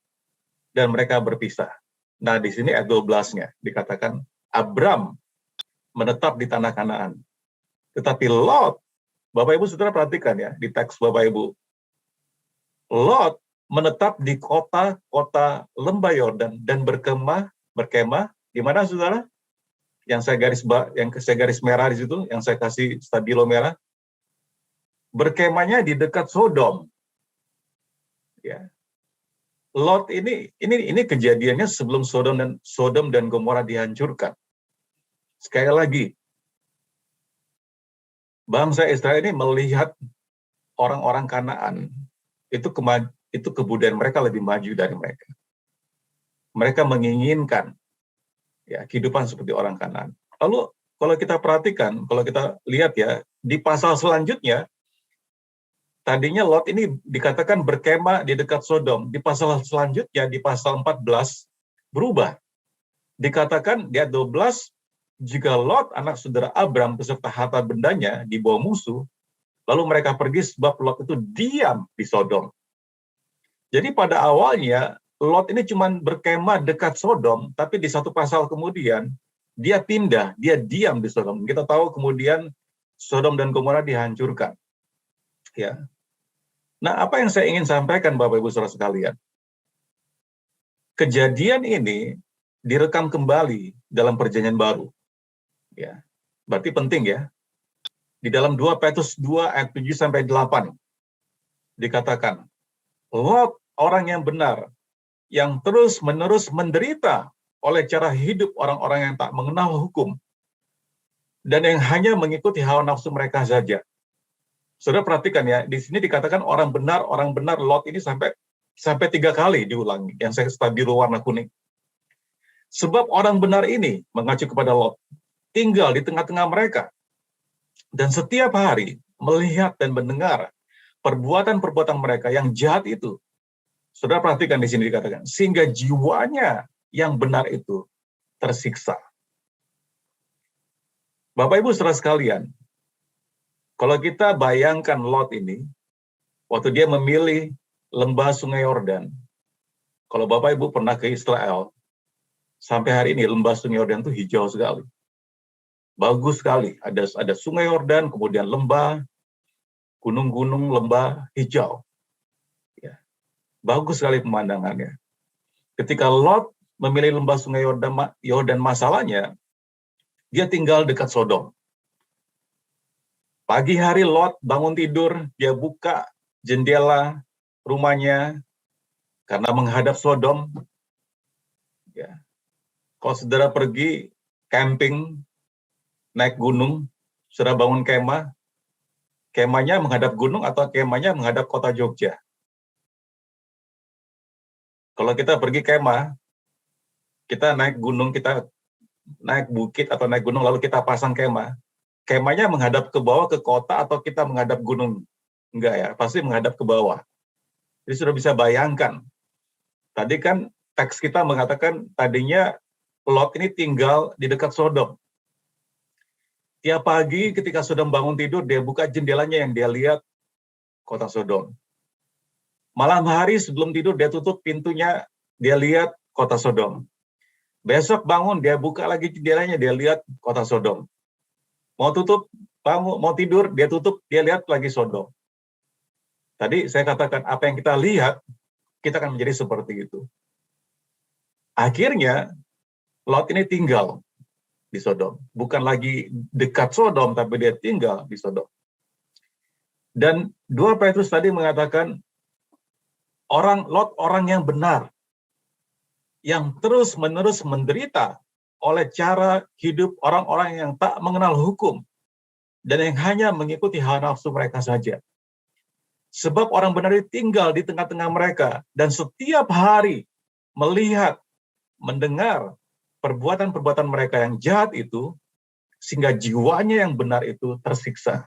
dan mereka berpisah. Nah, di sini ayat 12-nya dikatakan Abram menetap di tanah Kanaan. Tetapi Lot, Bapak Ibu Saudara perhatikan ya, di teks Bapak Ibu. Lot menetap di kota-kota lembah Yordan dan berkemah di mana Saudara? Yang saya garis merah di situ, yang saya kasih stabilo merah. Berkemahnya di dekat Sodom. Ya. Lot ini kejadiannya sebelum Sodom dan Gomora dihancurkan. Sekali lagi, bangsa Israel ini melihat orang-orang Kanaan itu kebudayaan mereka lebih maju dari mereka. Mereka menginginkan ya kehidupan seperti orang Kanaan. Lalu kalau kita perhatikan, kalau kita lihat ya di pasal selanjutnya, tadinya Lot ini dikatakan berkemah di dekat Sodom. Di pasal selanjutnya, di pasal 14, berubah. Dikatakan di ayat 12, jika Lot, anak saudara Abram, beserta harta bendanya dibawa musuh, lalu mereka pergi sebab Lot itu diam di Sodom. Jadi pada awalnya, Lot ini cuma berkemah dekat Sodom, tapi di satu pasal kemudian, dia pindah, dia diam di Sodom. Kita tahu kemudian Sodom dan Gomora dihancurkan. Ya. Nah, apa yang saya ingin sampaikan Bapak Ibu Saudara sekalian? Kejadian ini direkam kembali dalam Perjanjian Baru. Ya. Berarti penting ya. Di dalam 2 Petrus 2 ayat 7 sampai 8 dikatakan, Lot orang yang benar yang terus-menerus menderita oleh cara hidup orang-orang yang tak mengenal hukum dan yang hanya mengikuti hawa nafsu mereka saja. Saudara perhatikan ya, di sini dikatakan orang benar Lot ini sampai 3 kali diulangi, yang saya stabilo warna kuning. Sebab orang benar ini mengacu kepada Lot, tinggal di tengah-tengah mereka, dan setiap hari melihat dan mendengar perbuatan-perbuatan mereka yang jahat itu. Saudara perhatikan di sini dikatakan, sehingga jiwanya yang benar itu tersiksa. Bapak Ibu saudara sekalian, kalau kita bayangkan Lot ini, waktu dia memilih lembah Sungai Yordan, kalau Bapak Ibu pernah ke Israel, sampai hari ini lembah Sungai Yordan itu hijau sekali. Bagus sekali, ada Sungai Yordan, kemudian lembah, gunung-gunung, lembah hijau. Ya. Bagus sekali pemandangannya. Ketika Lot memilih lembah Sungai Yordan, masalahnya, dia tinggal dekat Sodom. Pagi hari Lot bangun tidur, dia buka jendela rumahnya karena menghadap Sodom. Ya. Kalau saudara pergi camping, naik gunung, saudara bangun kemah, kemahnya menghadap gunung atau kemahnya menghadap kota Jogja? Kalau kita pergi kemah, kita naik gunung, kita naik bukit atau naik gunung lalu kita pasang kemah. Kemahnya menghadap ke bawah ke kota atau kita menghadap gunung? Enggak ya, pasti menghadap ke bawah. Jadi sudah bisa bayangkan. Tadi kan teks kita mengatakan tadinya Lot ini tinggal di dekat Sodom. Tiap pagi ketika Sodom bangun tidur, dia buka jendelanya yang dia lihat kota Sodom. Malam hari sebelum tidur dia tutup pintunya, dia lihat kota Sodom. Besok bangun dia buka lagi jendelanya, dia lihat kota Sodom. Mau tutup, bangun, mau tidur, dia tutup, dia lihat lagi Sodom. Tadi saya katakan apa yang kita lihat, kita akan menjadi seperti itu. Akhirnya Lot ini tinggal di Sodom. Bukan lagi dekat Sodom, tapi dia tinggal di Sodom. Dan 2 Petrus tadi mengatakan, Lot orang yang benar, yang terus-menerus menderita oleh cara hidup orang-orang yang tak mengenal hukum, dan yang hanya mengikuti hawa nafsu mereka saja. Sebab orang benar itu tinggal di tengah-tengah mereka, dan setiap hari melihat, mendengar perbuatan-perbuatan mereka yang jahat itu, sehingga jiwanya yang benar itu tersiksa.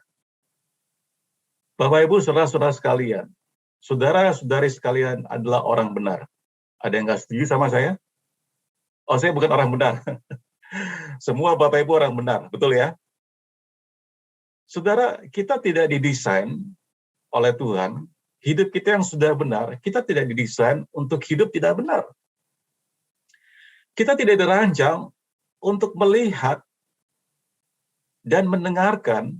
Bapak Ibu, saudara-saudara sekalian, saudara-saudari sekalian adalah orang benar. Ada yang nggak setuju sama saya? Oh, saya bukan orang benar. Semua Bapak Ibu orang benar, betul ya? Saudara, kita tidak didesain oleh Tuhan, hidup kita yang sudah benar, kita tidak didesain untuk hidup tidak benar. Kita tidak dirancang untuk melihat dan mendengarkan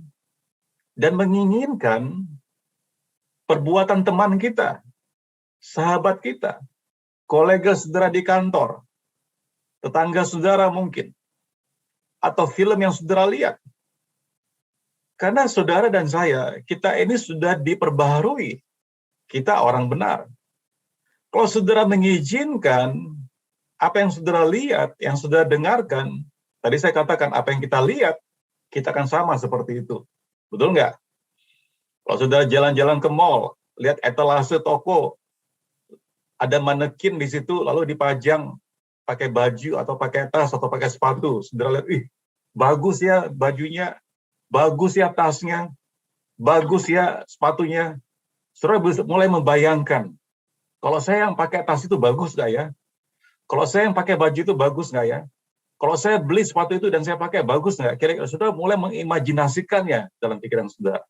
dan menginginkan perbuatan teman kita, sahabat kita, kolega saudara di kantor, tetangga saudara mungkin, atau film yang saudara lihat. Karena saudara dan saya, kita ini sudah diperbaharui. Kita orang benar. Kalau saudara mengizinkan apa yang saudara lihat, yang saudara dengarkan, tadi saya katakan apa yang kita lihat, kita akan sama seperti itu. Betul nggak? Kalau saudara jalan-jalan ke mall, lihat etalase toko, ada manekin di situ, lalu dipajang pakai baju atau pakai tas atau pakai sepatu. Saudara lihat, bagus ya bajunya, bagus ya tasnya, bagus ya sepatunya. Saudara mulai membayangkan, kalau saya yang pakai tas itu bagus nggak ya? Kalau saya yang pakai baju itu bagus nggak ya? Kalau saya beli sepatu itu dan saya pakai, bagus nggak? Kira-kira saudara mulai mengimajinasikannya dalam pikiran saudara.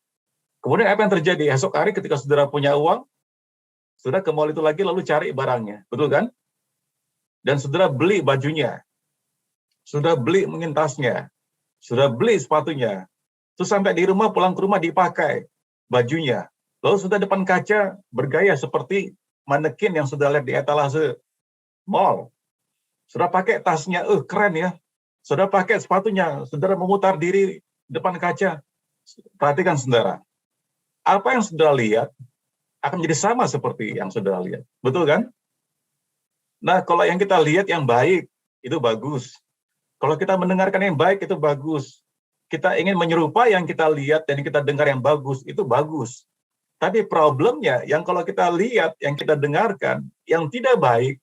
Kemudian apa yang terjadi? Esok hari ketika saudara punya uang, saudara ke mall itu lagi lalu cari barangnya. Betul kan? Dan saudara beli bajunya. Saudara beli mungkin tasnya. Saudara beli sepatunya. Terus sampai di rumah, pulang ke rumah dipakai bajunya. Lalu sudah depan kaca bergaya seperti manekin yang sudah lihat di etalase mall. Sudah pakai tasnya, keren ya. Sudah pakai sepatunya, saudara memutar diri depan kaca. Perhatikan saudara. Apa yang saudara lihat akan menjadi sama seperti yang saudara lihat. Betul kan? Nah, kalau yang kita lihat yang baik, itu bagus. Kalau kita mendengarkan yang baik, itu bagus. Kita ingin menyerupai yang kita lihat dan kita dengar yang bagus, itu bagus. Tapi problemnya, yang kalau kita lihat, yang kita dengarkan, yang tidak baik,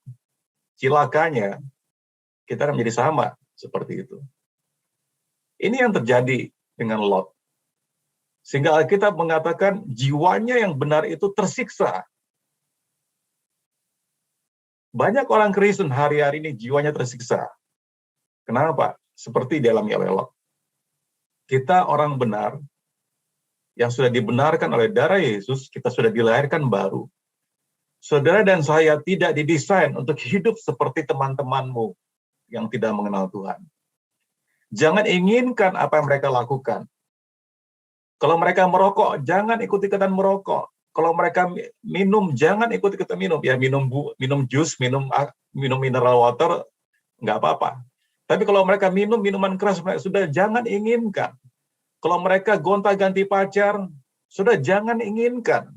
cilakanya, kita akan menjadi sama seperti itu. Ini yang terjadi dengan Lot. Sehingga Alkitab mengatakan jiwanya yang benar itu tersiksa. Banyak orang Kristen hari-hari ini jiwanya tersiksa. Kenapa? Seperti dialami oleh Lot. Kita orang benar, yang sudah dibenarkan oleh darah Yesus, kita sudah dilahirkan baru. Saudara dan saya tidak didesain untuk hidup seperti teman-temanmu yang tidak mengenal Tuhan. Jangan inginkan apa yang mereka lakukan. Kalau mereka merokok, jangan ikut-ikutan merokok. Kalau mereka minum, jangan ikut-ikutan minum. Ya minum jus, minum mineral water, nggak apa-apa. Tapi kalau mereka minum minuman keras, sudah jangan inginkan. Kalau mereka gonta-ganti pacar, sudah jangan inginkan.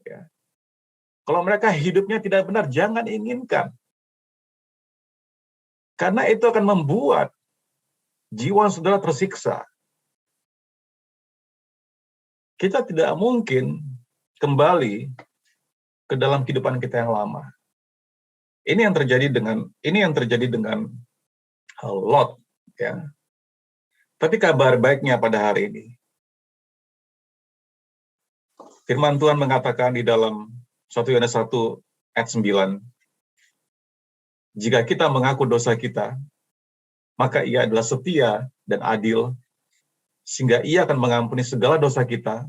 Ya. Kalau mereka hidupnya tidak benar, jangan inginkan. Karena itu akan membuat jiwa saudara tersiksa. Kita tidak mungkin kembali ke dalam kehidupan kita yang lama. Ini yang terjadi dengan Lot, ya. Tapi kabar baiknya pada hari ini, firman Tuhan mengatakan di dalam 1 Yohanes 1 ayat 9, jika kita mengaku dosa kita, maka Ia adalah setia dan adil, sehingga Ia akan mengampuni segala dosa kita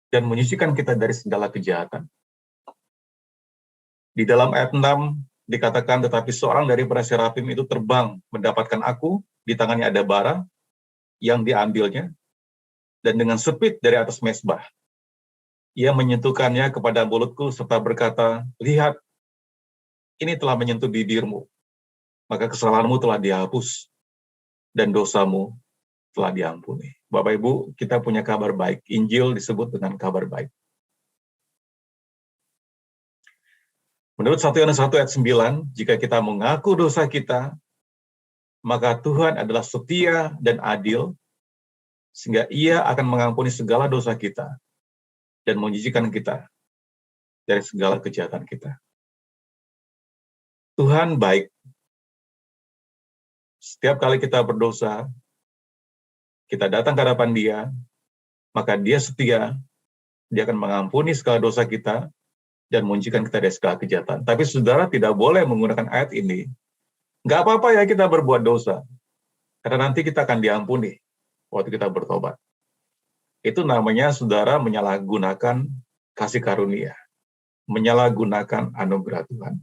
dan menyucikan kita dari segala kejahatan. Di dalam ayat 6 dikatakan, tetapi seorang daripada serafim itu terbang mendapatkan aku, di tangannya ada bara yang diambilnya, dan dengan sepit dari atas mezbah, ia menyentuhkannya kepada mulutku serta berkata, lihat, ini telah menyentuh bibirmu, maka kesalahanmu telah dihapus dan dosamu telah diampuni. Bapak Ibu, kita punya kabar baik. Injil disebut dengan kabar baik. Menurut 1 Yohanes 1 ayat 9, jika kita mengaku dosa kita, maka Tuhan adalah setia dan adil, sehingga Ia akan mengampuni segala dosa kita dan menyucikan kita dari segala kejahatan kita. Tuhan baik. Setiap kali kita berdosa, kita datang ke hadapan Dia, maka Dia setia, Dia akan mengampuni segala dosa kita dan menyucikan kita dari segala kejahatan. Tapi saudara tidak boleh menggunakan ayat ini. Nggak apa-apa ya kita berbuat dosa, karena nanti kita akan diampuni waktu kita bertobat. Itu namanya saudara menyalahgunakan kasih karunia, menyalahgunakan anugerah Tuhan.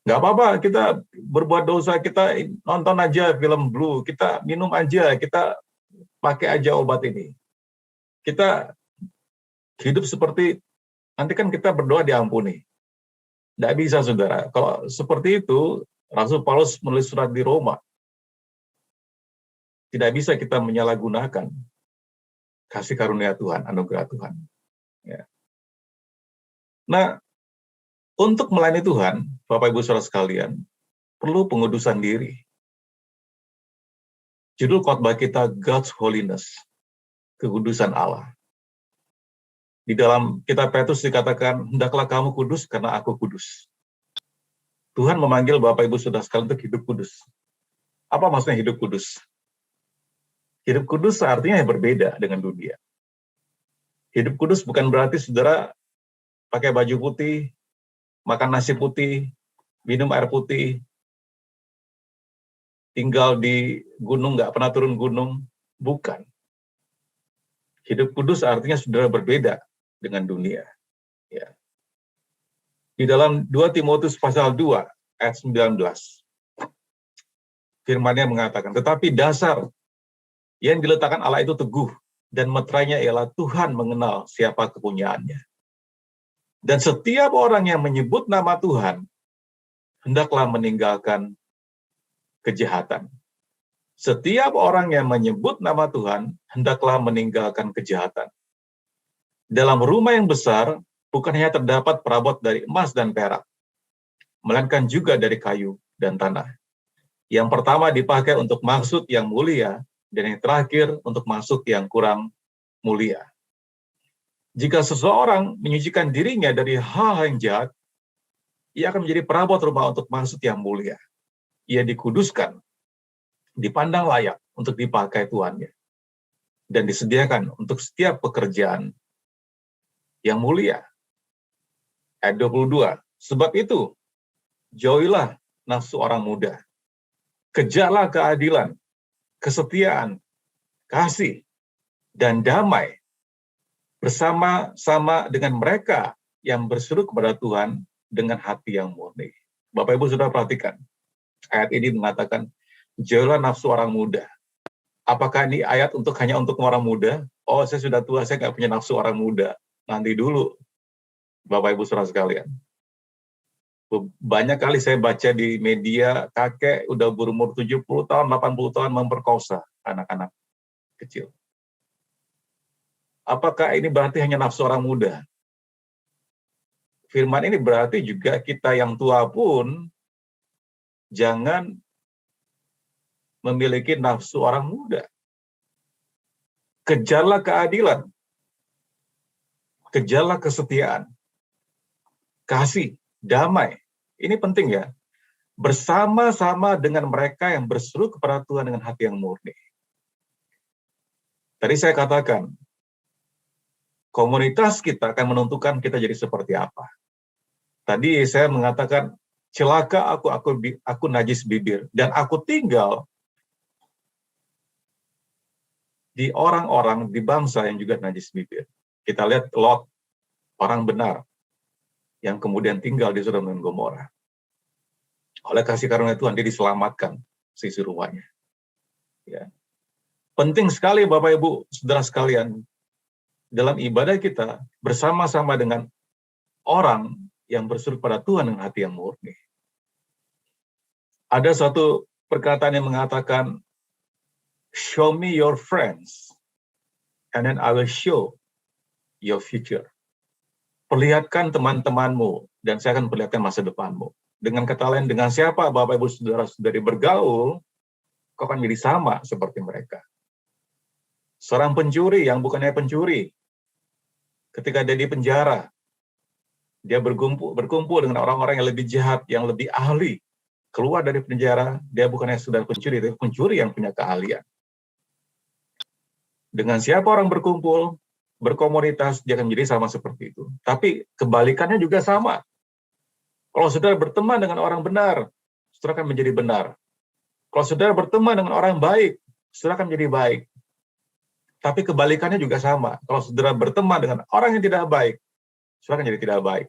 Nggak apa-apa kita berbuat dosa, kita nonton aja film Blue, kita minum aja, kita pakai aja obat ini. Kita hidup seperti, nanti kan kita berdoa diampuni. Nggak bisa saudara. Kalau seperti itu, Rasul Paulus menulis surat di Roma. Tidak bisa kita menyalahgunakan kasih karunia Tuhan, anugerah Tuhan. Ya. Nah, untuk melayani Tuhan, Bapak Ibu Saudara sekalian, perlu pengudusan diri. Judul khotbah kita God's Holiness, kekudusan Allah. Di dalam kitab Petrus dikatakan, hendaklah kamu kudus karena aku kudus. Tuhan memanggil Bapak Ibu Saudara sekalian untuk hidup kudus. Apa maksudnya hidup kudus? Hidup kudus artinya yang berbeda dengan dunia. Hidup kudus bukan berarti saudara pakai baju putih, makan nasi putih, minum air putih, tinggal di gunung, nggak pernah turun gunung. Bukan. Hidup kudus artinya saudara berbeda dengan dunia. Ya. Di dalam 2 Timotius pasal 2 ayat 19, firman-Nya mengatakan, tetapi dasar yang diletakkan Allah itu teguh, dan meterainya ialah Tuhan mengenal siapa kepunyaannya. Dan setiap orang yang menyebut nama Tuhan, hendaklah meninggalkan kejahatan. Setiap orang yang menyebut nama Tuhan, hendaklah meninggalkan kejahatan. Dalam rumah yang besar, bukan hanya terdapat perabot dari emas dan perak, melainkan juga dari kayu dan tanah. Yang pertama dipakai untuk maksud yang mulia, dan yang terakhir untuk maksud yang kurang mulia. Jika seseorang menyucikan dirinya dari hal yang jahat, ia akan menjadi perabot rumah untuk maksud yang mulia. Ia dikuduskan, dipandang layak untuk dipakai tuannya, dan disediakan untuk setiap pekerjaan yang mulia. Ayat 22, sebab itu, jauhilah nafsu orang muda, kejarlah keadilan, kesetiaan, kasih, dan damai bersama-sama dengan mereka yang berseru kepada Tuhan dengan hati yang murni. Bapak Ibu sudah perhatikan, ayat ini mengatakan, jauhilah nafsu orang muda. Apakah ini ayat hanya untuk orang muda? Oh, saya sudah tua, saya nggak punya nafsu orang muda. Nanti dulu, Bapak Ibu saudara sekalian. Banyak kali saya baca di media, kakek udah berumur 70 tahun, 80 tahun memperkosa anak-anak kecil. Apakah ini berarti hanya nafsu orang muda? Firman ini berarti juga kita yang tua pun jangan memiliki nafsu orang muda. Kejarlah keadilan, kejarlah kesetiaan, kasih, damai, Ini penting ya. Bersama-sama dengan mereka yang berseru kepada Tuhan dengan hati yang murni. Tadi saya katakan, komunitas kita akan menentukan kita jadi seperti apa. Tadi saya mengatakan, celaka aku najis bibir, dan aku tinggal di orang-orang, di bangsa yang juga najis bibir. Kita lihat Lot, orang benar, yang kemudian tinggal di Sodom dan Gomora. Oleh kasih karunia Tuhan, dia diselamatkan sisi rumahnya. Ya. Penting sekali Bapak Ibu, saudara sekalian, dalam ibadah kita bersama-sama dengan orang yang berseru pada Tuhan dengan hati yang murni. Ada satu perkataan yang mengatakan, show me your friends, and then I will show your future. Perlihatkan teman-temanmu, dan saya akan perlihatkan masa depanmu. Dengan kata lain, dengan siapa Bapak Ibu Saudara-saudari bergaul, kau akan jadi sama seperti mereka. Seorang pencuri yang bukannya pencuri, ketika dia di penjara, dia berkumpul dengan orang-orang yang lebih jahat, yang lebih ahli. Keluar dari penjara, dia bukannya sudah pencuri, tapi pencuri yang punya keahlian. Dengan siapa orang berkumpul, berkomunitas, dia akan menjadi sama seperti itu. Tapi kebalikannya juga sama. Kalau saudara berteman dengan orang benar, saudara akan menjadi benar. Kalau saudara berteman dengan orang baik, saudara akan menjadi baik. Tapi kebalikannya juga sama. Kalau saudara berteman dengan orang yang tidak baik, saudara akan jadi tidak baik.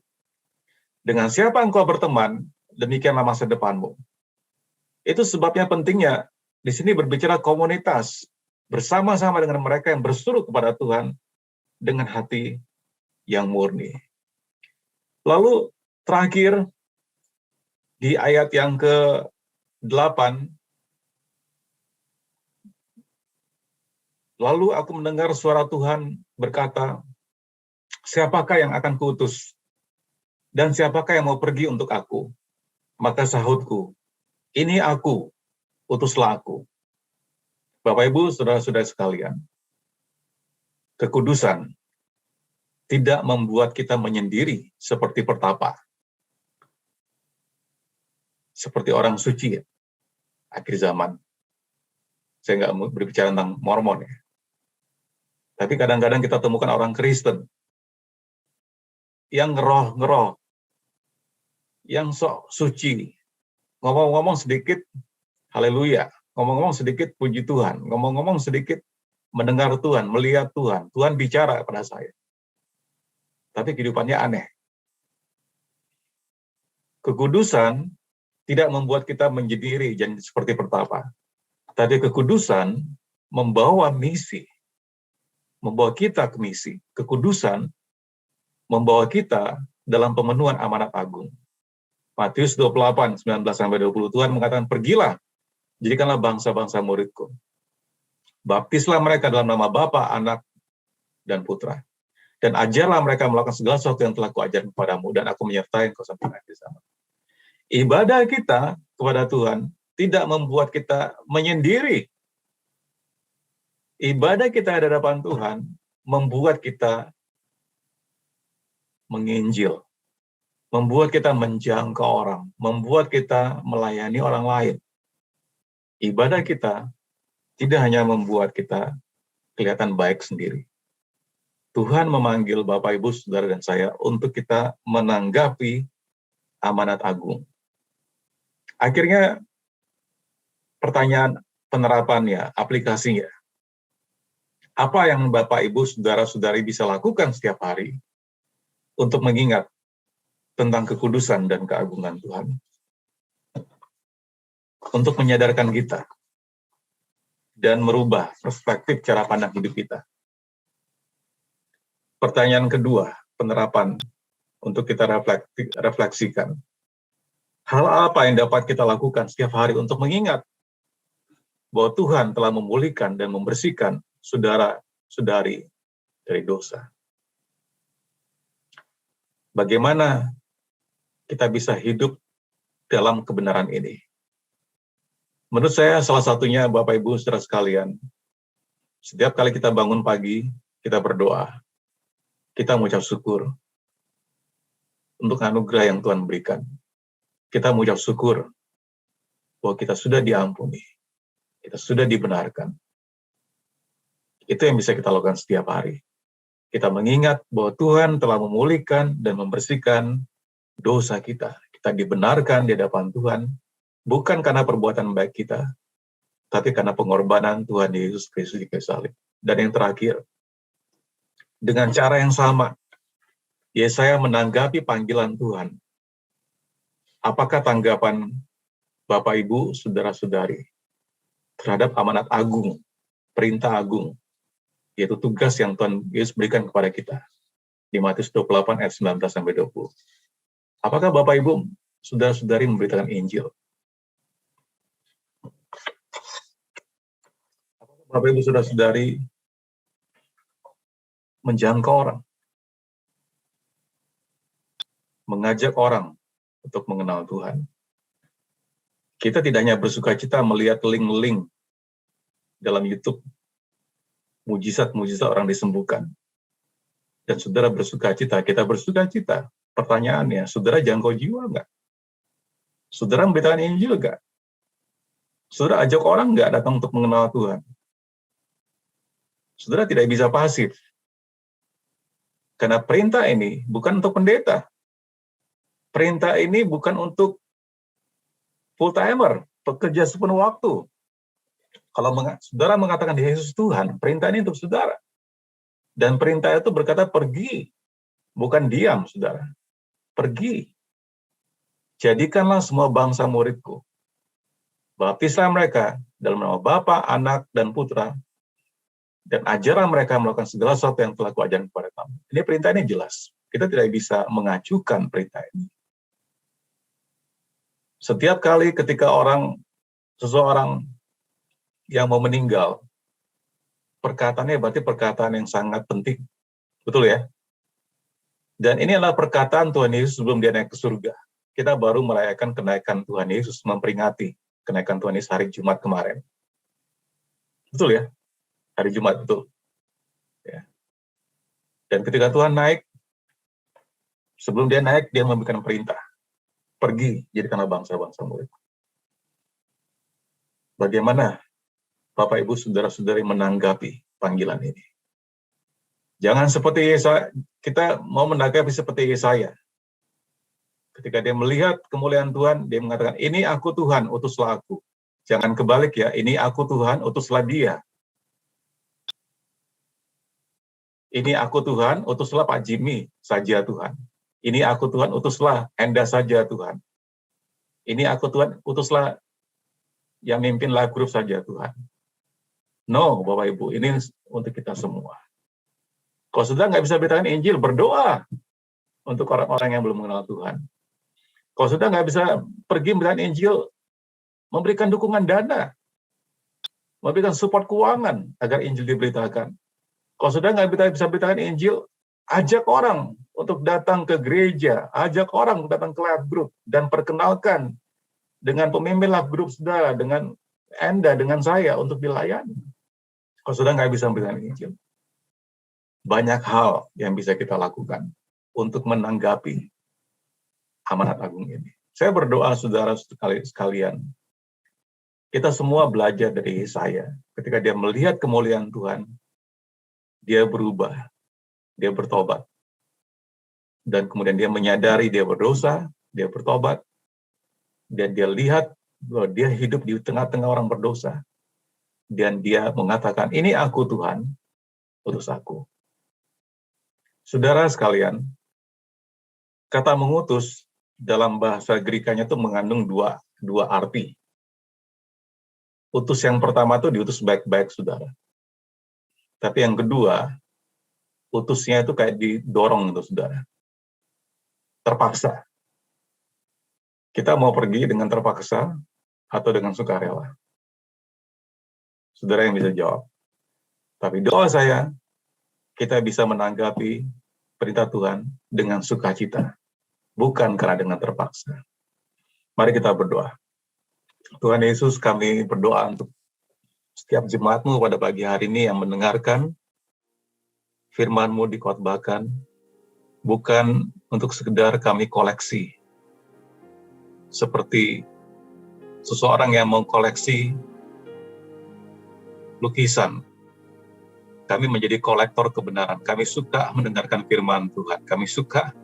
Dengan siapa engkau berteman, demikianlah masa depanmu. Itu sebabnya pentingnya di sini berbicara komunitas, bersama-sama dengan mereka yang berseru kepada Tuhan dengan hati yang murni. Lalu terakhir, di ayat yang ke-8, lalu aku mendengar suara Tuhan berkata, siapakah yang akan kuutus? Dan siapakah yang mau pergi untuk aku? Maka sahutku, ini aku, utuslah aku. Bapak Ibu, saudara-saudara sekalian, kekudusan tidak membuat kita menyendiri seperti pertapa. Seperti orang suci ya, akhir zaman. Saya nggak mau berbicara tentang Mormon ya. Tapi kadang-kadang kita temukan orang Kristen yang ngeroh, yang sok suci, ngomong-ngomong sedikit haleluya, ngomong-ngomong sedikit puji Tuhan, ngomong-ngomong sedikit mendengar Tuhan, melihat Tuhan, Tuhan bicara kepada saya. Tapi kehidupannya aneh. Kekudusan tidak membuat kita menyendiri jadi seperti pertapa. Tapi kekudusan membawa misi, membawa kita ke misi. Kekudusan membawa kita dalam pemenuhan amanat agung. Matius 28, 19-20, Tuhan mengatakan, pergilah, jadikanlah bangsa-bangsa muridku. Baptislah mereka dalam nama Bapa, Anak, dan Putra. Dan ajarlah mereka melakukan segala sesuatu yang telah kuajarkan kepadamu, dan aku menyertai engkau sampai akhir zaman. Ibadah kita kepada Tuhan tidak membuat kita menyendiri. Ibadah kita di hadapan Tuhan membuat kita menginjil, membuat kita menjangkau orang, membuat kita melayani orang lain. Ibadah kita tidak hanya membuat kita kelihatan baik sendiri. Tuhan memanggil Bapak, Ibu, Saudara, dan saya untuk kita menanggapi amanat agung. Akhirnya, pertanyaan penerapannya, aplikasinya. Apa yang Bapak, Ibu, Saudara-saudari bisa lakukan setiap hari untuk mengingat tentang kekudusan dan keagungan Tuhan? Untuk menyadarkan kita dan merubah perspektif cara pandang hidup kita. Pertanyaan kedua, penerapan untuk kita refleksikan. Hal apa yang dapat kita lakukan setiap hari untuk mengingat bahwa Tuhan telah memulihkan dan membersihkan saudara-saudari dari dosa. Bagaimana kita bisa hidup dalam kebenaran ini? Menurut saya salah satunya Bapak Ibu saudara sekalian, setiap kali kita bangun pagi, kita berdoa, kita mengucap syukur untuk anugerah yang Tuhan berikan. kita mengucap syukur bahwa kita sudah diampuni, kita sudah dibenarkan. Itu yang bisa kita lakukan setiap hari. Kita mengingat bahwa Tuhan telah memulihkan dan membersihkan dosa kita. Kita dibenarkan di hadapan Tuhan, bukan karena perbuatan baik kita, tapi karena pengorbanan Tuhan Yesus Kristus di kayu salib. Dan yang terakhir, dengan cara yang sama, Yesaya menanggapi panggilan Tuhan. Apakah tanggapan Bapak, Ibu, Saudara-saudari terhadap amanat agung, perintah agung, yaitu tugas yang Tuhan Yesus berikan kepada kita di Matius 28 ayat 19-20. Apakah Bapak, Ibu, Saudara-saudari memberitakan Injil? Apakah Bapak, Ibu, Saudara-saudari menjangkau orang, mengajak orang untuk mengenal Tuhan? Kita tidak hanya bersuka cita melihat link-link dalam YouTube, mujizat-mujizat orang disembuhkan. Dan saudara bersuka cita, kita bersuka cita. Pertanyaannya, saudara jangkau jiwa nggak? Saudara memberitakan Injil nggak? Saudara ajak orang nggak datang untuk mengenal Tuhan? Saudara tidak bisa pasif. Karena perintah ini bukan untuk pendeta. Perintah ini bukan untuk full-timer, pekerja sepenuh waktu. Kalau saudara mengatakan Yesus Tuhan, perintah ini untuk saudara. Dan perintah itu berkata pergi, bukan diam, saudara. Pergi. Jadikanlah semua bangsa muridku. Baptislah mereka dalam nama Bapa, Anak, dan Putra. Dan ajarlah mereka melakukan segala sesuatu yang telah kuajarkan kepada kamu. Ini perintah ini jelas. Kita tidak bisa mengacukan perintah ini. Setiap kali ketika seseorang yang mau meninggal, perkataannya berarti perkataan yang sangat penting. Betul ya? Dan ini adalah perkataan Tuhan Yesus sebelum dia naik ke surga. Kita baru merayakan kenaikan Tuhan Yesus, memperingati kenaikan Tuhan Yesus hari Jumat kemarin. Betul ya? Hari Jumat, betul. Ya. Dan ketika Tuhan naik, sebelum dia naik, dia memberikan perintah. Pergi, jadikanlah bangsa-bangsa murid. Bagaimana Bapak, Ibu, Saudara-saudari menanggapi panggilan ini? Jangan seperti Yesaya, kita mau menanggapi seperti Yesaya. Ketika dia melihat kemuliaan Tuhan, dia mengatakan, ini aku Tuhan, utuslah aku. Jangan kebalik ya, ini aku Tuhan, utuslah dia. Ini aku Tuhan, utuslah Pak Jimmy saja Tuhan. Ini aku Tuhan, utuslah Enda saja Tuhan. Ini aku Tuhan, utuslah yang mimpinlah grup saja Tuhan. No, Bapak Ibu, ini untuk kita semua. Kalau sudah nggak bisa beritakan Injil, berdoa untuk orang-orang yang belum mengenal Tuhan. Kalau sudah nggak bisa pergi beritakan Injil, memberikan dukungan dana, memberikan support keuangan agar Injil diberitakan. Kalau sudah nggak bisa beritakan Injil, ajak orang untuk datang ke gereja, ajak orang untuk datang ke life group, dan perkenalkan dengan pemimpin life group saudara, dengan Anda, dengan saya, untuk dilayani. Kalau sudah nggak bisa memberikan Injil. Banyak hal yang bisa kita lakukan untuk menanggapi amanat agung ini. Saya berdoa saudara sekalian, kita semua belajar dari Yesaya. Ketika dia melihat kemuliaan Tuhan, dia berubah, dia bertobat. Dan kemudian dia menyadari dia berdosa, dia bertobat, dan dia lihat bahwa dia hidup di tengah-tengah orang berdosa. Dan dia mengatakan, ini aku Tuhan, utus aku. Saudara sekalian, kata mengutus dalam bahasa Grekanya itu mengandung dua arti. Utus yang pertama itu diutus baik-baik, saudara. Tapi yang kedua, utusnya itu kayak didorong itu, saudara. Terpaksa. Kita mau pergi dengan terpaksa atau dengan sukarela? Saudara yang bisa jawab. Tapi doa saya, kita bisa menanggapi perintah Tuhan dengan sukacita, bukan karena dengan terpaksa. Mari kita berdoa. Tuhan Yesus, kami berdoa untuk setiap jemaat-Mu pada pagi hari ini yang mendengarkan firman-Mu dikhotbahkan, bukan untuk sekedar kami koleksi, seperti seseorang yang mengkoleksi lukisan. Kami menjadi kolektor kebenaran. Kami suka mendengarkan firman Tuhan. Kami suka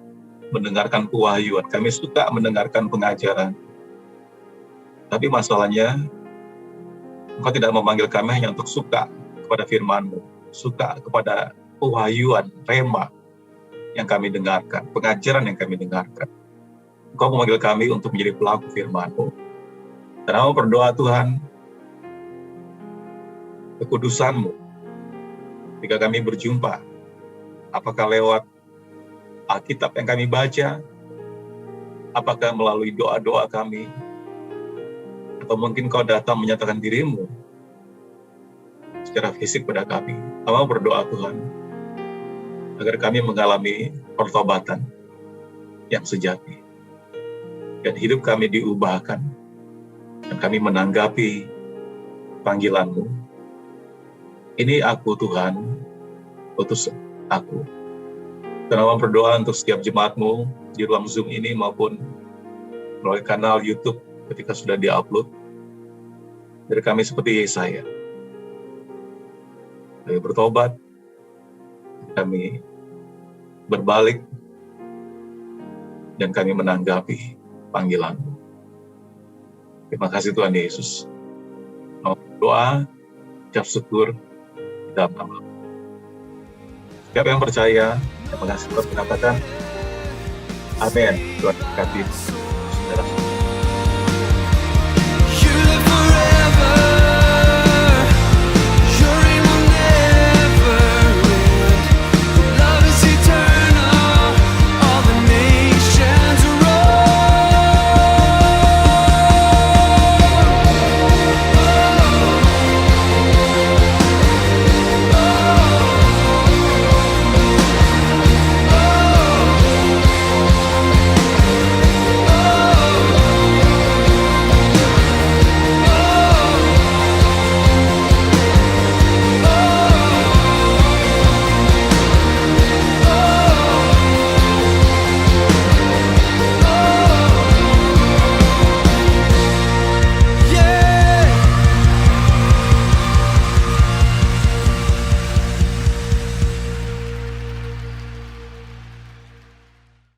mendengarkan pewahyuan. Kami suka mendengarkan pengajaran. Tapi masalahnya, Engkau tidak memanggil kami hanya untuk suka kepada firman-Mu, suka kepada pewahyuan, rema yang kami dengarkan, pengajaran yang kami dengarkan. Engkau memanggil kami untuk menjadi pelaku firman-Mu. Dan aku berdoa Tuhan, kekudusan-Mu, ketika kami berjumpa, apakah lewat Alkitab yang kami baca, apakah melalui doa-doa kami, atau mungkin Kau datang menyatakan diri-Mu secara fisik pada kami. Kami berdoa Tuhan, agar kami mengalami pertobatan yang sejati, dan hidup kami diubahkan, dan kami menanggapi panggilan-Mu. Ini aku Tuhan, utus aku. Dan kami berdoa untuk setiap jemaat-Mu di ruang Zoom ini maupun melalui kanal YouTube ketika sudah di-upload. Dari kami seperti Yesaya, kami bertobat, kami berbalik, dan kami menanggapi panggilan-Mu. Terima kasih Tuhan Yesus. Kami berdoa, ucap syukur, dalam nama. Siapa yang percaya, terima kasih Tuhan mengatakan, amin. Tuhan berkati.